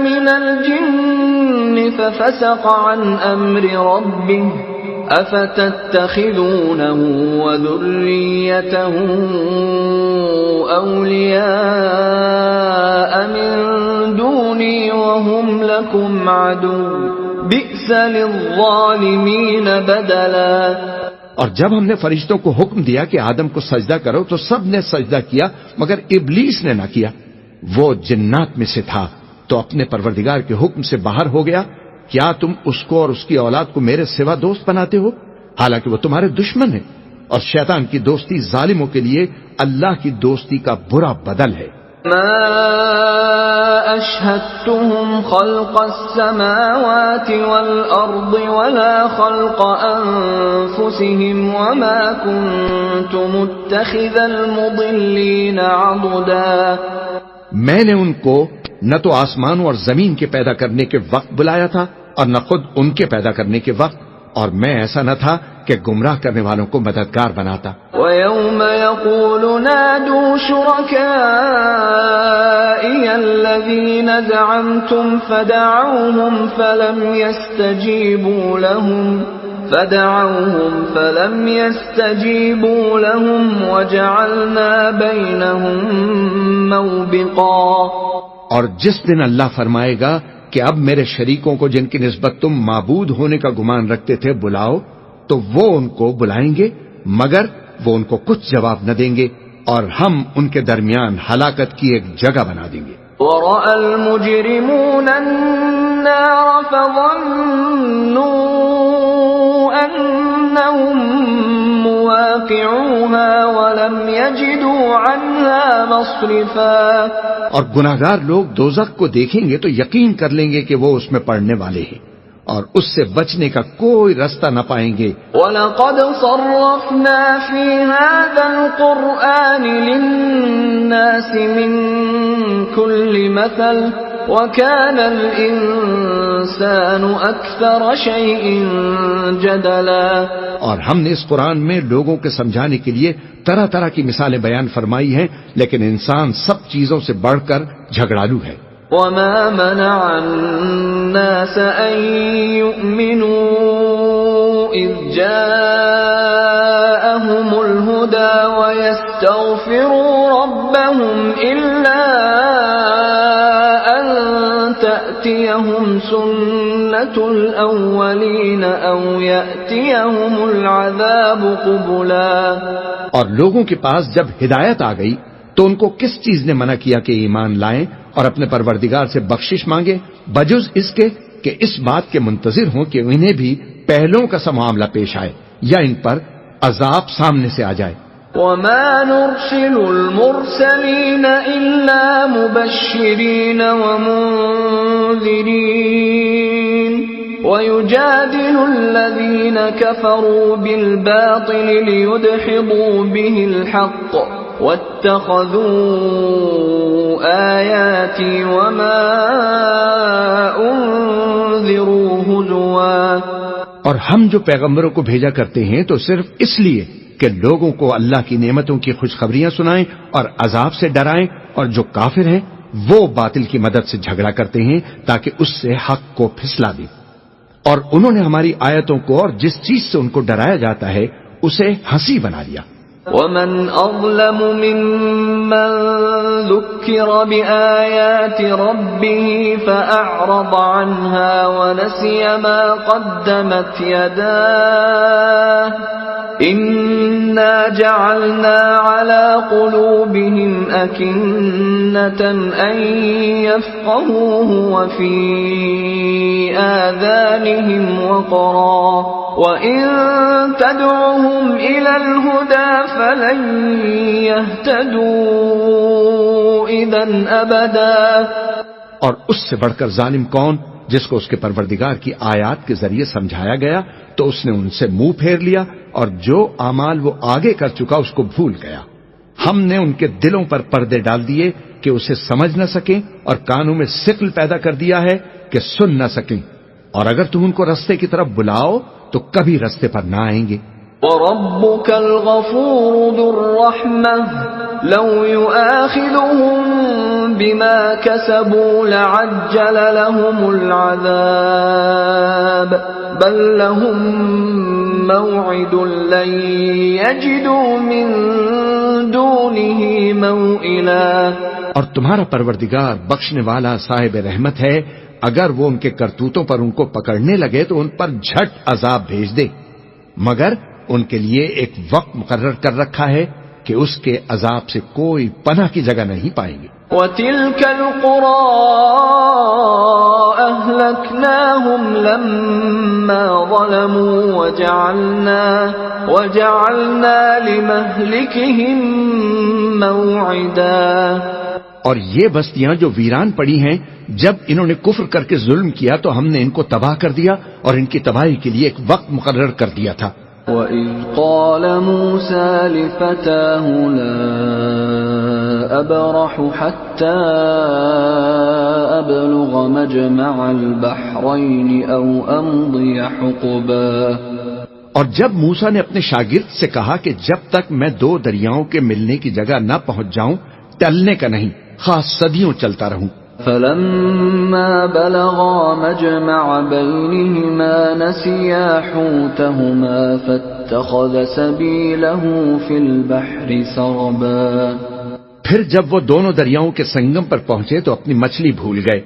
مِنَ الْجِنِّ فَفَسَقَ عَنْ أَمْرِ رَبِّهِ أَفَتَتَّخِذُونَهُ وَذُرِّيَّتَهُ أَوْلِيَاءَ مِن دُونِي وَهُمْ لَكُمْ عَدُوٌّ بِئْسَ لِلظَّالِمِينَ بَدَلًا۔ اور جب ہم نے فرشتوں کو حکم دیا کہ آدم کو سجدہ کرو تو سب نے سجدہ کیا مگر ابلیس نے نہ کیا، وہ جنات میں سے تھا تو اپنے پروردگار کے حکم سے باہر ہو گیا۔ کیا تم اس کو اور اس کی اولاد کو میرے سوا دوست بناتے ہو، حالانکہ وہ تمہارے دشمن ہیں، اور شیطان کی دوستی ظالموں کے لیے اللہ کی دوستی کا برا بدل ہے۔ ما أشهدتهم خلق السماوات والأرض ولا خلق أنفسهم وما كنت متخذ المضلين عضدا۔ میں نے ان کو نہ تو آسمانوں اور زمین کے پیدا کرنے کے وقت بلایا تھا اور نہ خود ان کے پیدا کرنے کے وقت، اور میں ایسا نہ تھا کہ گمراہ کرنے والوں کو مددگار بناتا۔ وَيَوْمَ يَقُولُ نَادُوا شُرَكَائِيَ الَّذِينَ زَعَمْتُمْ فَدَعَوْهُمْ فَلَمْ يَسْتَجِيبُوا لَهُمْ وَجَعَلْنَا بَيْنَهُمْ مَوْبِقًا۔ اور جس دن اللہ فرمائے گا کہ اب میرے شریکوں کو جن کی نسبت تم معبود ہونے کا گمان رکھتے تھے بلاؤ، تو وہ ان کو بلائیں گے مگر وہ ان کو کچھ جواب نہ دیں گے، اور ہم ان کے درمیان ہلاکت کی ایک جگہ بنا دیں گے۔ وَرَأَى الْمُجْرِمُونَ النَّارَ فَظَنُّوا أَنَّهُمْ مُوَاقِعُوهَا وَلَمْ يَجِدُوا عَنْهَا مَصْرِفًا۔ اور گناہگار لوگ دوزخ کو دیکھیں گے تو یقین کر لیں گے کہ وہ اس میں پڑنے والے ہیں، اور اس سے بچنے کا کوئی رستہ نہ پائیں گے۔ وَلَقَدْ صَرَّفْنَا فِي هَذَا الْقُرْآنِ لِلنَّاسِ مِنْ كُلِّ مَثَلٍ وَكَانَ الْإِنسَانُ أَكْثَرَ شَيْءٍ جَدَلًا۔ اور ہم نے اس قرآن میں لوگوں کے سمجھانے کے لیے طرح طرح کی مثالیں بیان فرمائی ہیں، لیکن انسان سب چیزوں سے بڑھ کر جھگڑالو ہے۔ وَمَا مَنَعَ النَّاسَ أَن يُؤْمِنُوا إِذْ جَاءَهُمُ الْهُدَى وَيَسْتَغْفِرُوا رَبَّهُمْ إِلَّا أَن تَأْتِيَهُمْ سُنَّةُ الْأَوَّلِينَ أَوْ يَأْتِيَهُمُ الْعَذَابُ قُبُلًا۔ اور لوگوں کے پاس جب ہدایت آ گئی تو ان کو کس چیز نے منع کیا کہ ایمان لائیں اور اپنے پروردگار سے بخشش مانگے، بجز اس کے کہ اس بات کے منتظر ہوں کہ انہیں بھی پہلوں کا سا معاملہ پیش آئے یا ان پر عذاب سامنے سے آ جائے۔ وَمَا نُرْسِلُ الْمُرْسَلِينَ إِلَّا مُبَشِّرِينَ وَمُنذِرِينَ وَيُجَادِلُ الَّذِينَ كَفَرُوا بِالْبَاطِلِ لِيُدْحِضُوا بِهِ الْحَقَّ وَاتَّخَذُوا آيَاتِي وَمَا أُنذِرُوا هُزُوًا۔ اور ہم جو پیغمبروں کو بھیجا کرتے ہیں تو صرف اس لیے کہ لوگوں کو اللہ کی نعمتوں کی خوشخبریاں سنائیں اور عذاب سے ڈرائیں، اور جو کافر ہیں وہ باطل کی مدد سے جھگڑا کرتے ہیں تاکہ اس سے حق کو پھسلا دیں، اور انہوں نے ہماری آیتوں کو اور جس چیز سے ان کو ڈرایا جاتا ہے اسے ہنسی بنا لیا۔ ومن أظلم ممن ذكر بآيات ربه فأعرض عنها ونسي ما قدمت يداه إنا جعلنا على قلوبهم أكنة أن يفقهوه وفي آذانهم وقرا وإن تدعوهم إلى الهدى فلن يهتدوا إذا أبدا۔ اور اس سے بڑھ کر ظالم کون جس کو اس کے پروردگار کی آیات کے ذریعے سمجھایا گیا تو اس نے ان سے منہ پھیر لیا، اور جو اعمال وہ آگے کر چکا اس کو بھول گیا۔ ہم نے ان کے دلوں پر پردے ڈال دیے کہ اسے سمجھ نہ سکیں، اور کانوں میں ثقل پیدا کر دیا ہے کہ سن نہ سکیں، اور اگر تم ان کو رستے کی طرف بلاؤ تو کبھی رستے پر نہ آئیں گے۔ وَرَبُّكَ الْغَفُورُ ذُو الرَّحْمَةِ لَوْ يُؤَاخِذُهُم بِمَا كَسَبُوا لَعَجَّلَ لَهُمُ الْعَذَابَ بَل لَّهُم مَّوْعِدٌ لَّن يَجِدُوا مِن دُونِهِ مَوْئِلًا۔ اور تمہارا پروردگار بخشنے والا صاحب رحمت ہے، اگر وہ ان کے کرتوتوں پر ان کو پکڑنے لگے تو ان پر جھٹ عذاب بھیج دے، مگر ان کے لیے ایک وقت مقرر کر رکھا ہے کہ اس کے عذاب سے کوئی پناہ کی جگہ نہیں پائیں گے۔ وَتِلْكَ الْقُرَىٰ أَهْلَكْنَاهُمْ لَمَّا ظَلَمُوا وَجَعَلْنَا لِمَهْلِكِهِم مَّوْعِدًا۔ اور یہ بستیاں جو ویران پڑی ہیں، جب انہوں نے کفر کر کے ظلم کیا تو ہم نے ان کو تباہ کر دیا اور ان کی تباہی کے لیے ایک وقت مقرر کر دیا تھا۔ وَإِذْ قَالَ مُوسَىٰ لِفَتَاهُ لَا أَبْرَحُ حَتَّىٰ أَبْلُغَ مَجْمَعَ الْبَحْرَيْنِ أَوْ أَمْضِيَ حُقُبًا۔ اور جب موسیٰ نے اپنے شاگرد سے کہا کہ جب تک میں دو دریاؤں کے ملنے کی جگہ نہ پہنچ جاؤں ٹلنے کا نہیں، خاص صدیوں چلتا رہوں۔ فَلَمَّا بَلَغَا مَجْمَعَ بَيْنِهِمَا نَسِيَا حُوتَهُمَا فَاتَّخَذَ سَبِيلَهُ فِي الْبَحْرِ سَرَبًا۔ پھر جب وہ دونوں دریاؤں کے سنگم پر پہنچے تو اپنی مچھلی بھول گئے،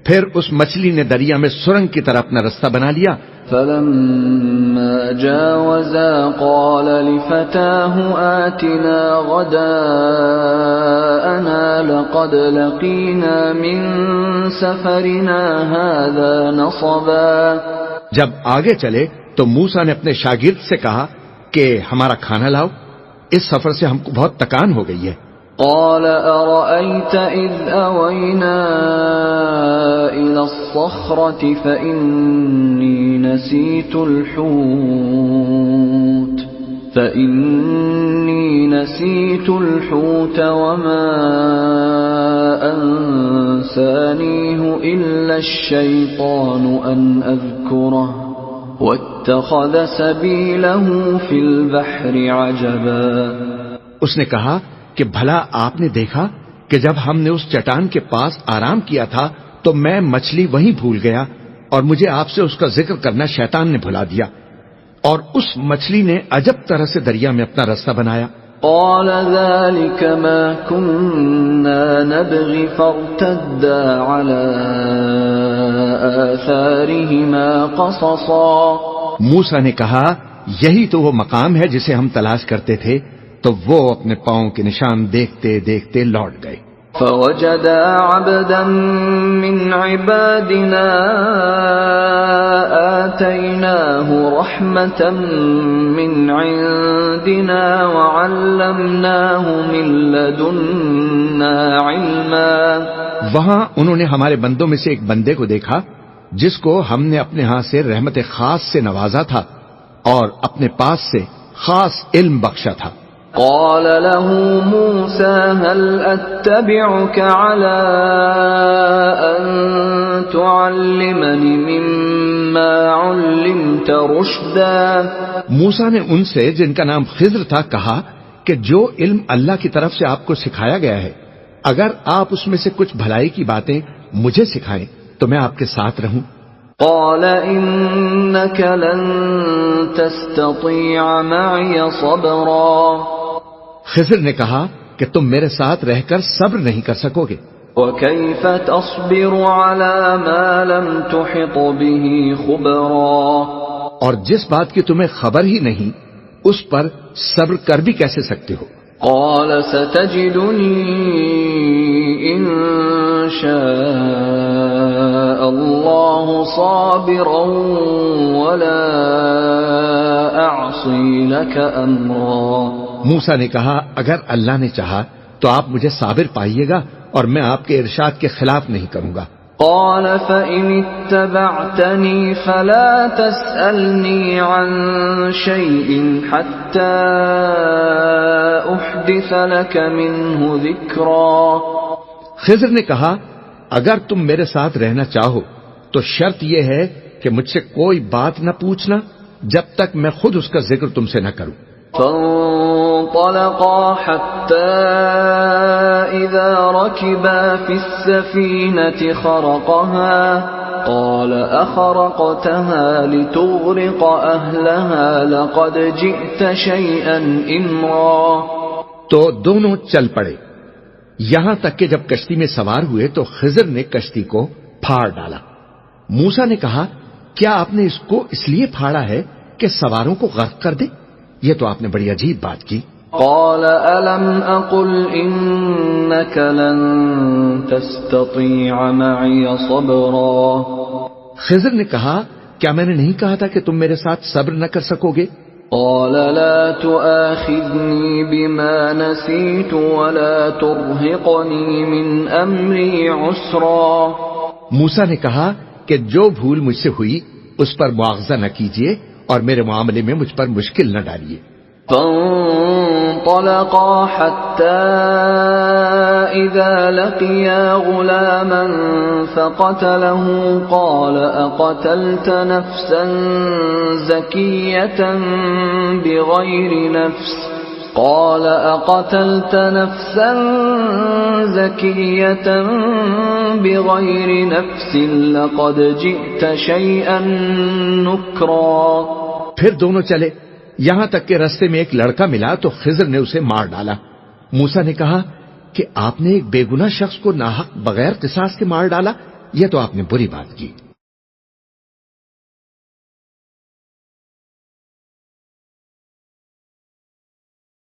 پھر اس مچھلی نے دریا میں سرنگ کی طرح اپنا رستہ بنا لیا۔ فَلَمَّا جَاوَزَا قَالَ لِفَتَاهُ آتِنَا غَدَاءَنَا لَقَدْ لَقِينَا مِن سَفَرِنَا هَٰذَا نَصَبًا۔ جب آگے چلے تو موسیٰ نے اپنے شاگرد سے کہا کہ ہمارا کھانا لاؤ، اس سفر سے ہم کو بہت تکان ہو گئی ہے۔ قال أرأيت إذ أوينا إلى الصخرة فإني نسيت الحوت وما أنسانيه إلا الشيطان أن أذكره واتخذ سبيله في البحر عجبا۔ اس نے کہا کہ بھلا آپ نے دیکھا کہ جب ہم نے اس چٹان کے پاس آرام کیا تھا تو میں مچھلی وہیں بھول گیا، اور مجھے آپ سے اس کا ذکر کرنا شیطان نے بھلا دیا، اور اس مچھلی نے عجب طرح سے دریا میں اپنا رستہ بنایا۔ قال ذلك ما كنا نبغي فارتدا على آثارهما قصصا۔ موسیٰ نے کہا یہی تو وہ مقام ہے جسے ہم تلاش کرتے تھے، تو وہ اپنے پاؤں کے نشان دیکھتے دیکھتے لوٹ گئے۔ فوجدا عبدا من عبادنا آتيناه رحمة من عندنا وعلمناه من لدنا علما۔ وہاں انہوں نے ہمارے بندوں میں سے ایک بندے کو دیکھا جس کو ہم نے اپنے ہاں سے رحمت خاص سے نوازا تھا اور اپنے پاس سے خاص علم بخشا تھا۔ قال له موسى هل أتبعك على أن تعلمني مما مما علمت رشدا. موسیٰ نے ان سے جن کا نام خضر تھا کہا کہ جو علم اللہ کی طرف سے آپ کو سکھایا گیا ہے، اگر آپ اس میں سے کچھ بھلائی کی باتیں مجھے سکھائیں تو میں آپ کے ساتھ رہوں. قال انك لن تستطيع معي صبرا. خضر نے کہا کہ تم میرے ساتھ رہ کر صبر نہیں کر سکو گے. وكيف تصبر على ما لم تحط به خبرا. اور جس بات کی تمہیں خبر ہی نہیں اس پر صبر کر بھی کیسے سکتے ہو. قال ستجدني ان شاء الله صابرا ولا اعصي لك امرا. موسیٰ نے کہا اگر اللہ نے چاہا تو آپ مجھے صابر پائیے گا اور میں آپ کے ارشاد کے خلاف نہیں کروں گا. قال فإن اتبعتني فلا تسألني عن شيء حتى أحدث لك منه ذكرا. خضر نے کہا اگر تم میرے ساتھ رہنا چاہو تو شرط یہ ہے کہ مجھ سے کوئی بات نہ پوچھنا جب تک میں خود اس کا ذکر تم سے نہ کروں. فانطلقا حتى إذا ركبا في السفينة خرقها قال أخرقتها لتغرق أهلها لقد جئت شيئا إمرا. تو دونوں چل پڑے یہاں تک کہ جب کشتی میں سوار ہوئے تو خضر نے کشتی کو پھاڑ ڈالا. موسیٰ نے کہا کیا آپ نے اس کو اس لیے پھاڑا ہے کہ سواروں کو غرق کر دے؟ یہ تو آپ نے بڑی عجیب بات کی. قال ألم أقل إنك لن تستطيع معي صبرا. خضر نے کہا کیا میں نے نہیں کہا تھا کہ تم میرے ساتھ صبر نہ کر سکو گے؟ قال لا تؤاخذني بما نسيت ولا ترهقني من أمري عسرا. موسیٰ نے کہا کہ جو بھول مجھ سے ہوئی اس پر مواخذہ نہ کیجیے اور میرے معاملے میں مجھ پر مشکل نہ ڈالیے. فانطلقا حتى إذا لقيا غلاما فقتله قال أقتلت نفسا زكية بغير نفس قال أقتلت نفسا زكية بغير نفس لقد جئت شيئا نكرا. پھر دونوں چلے یہاں تک کہ رستے میں ایک لڑکا ملا تو خضر نے اسے مار ڈالا. موسیٰ نے کہا کہ آپ نے ایک بے گناہ شخص کو ناحق بغیر قصاص کے مار ڈالا، یہ تو آپ نے بری بات کی.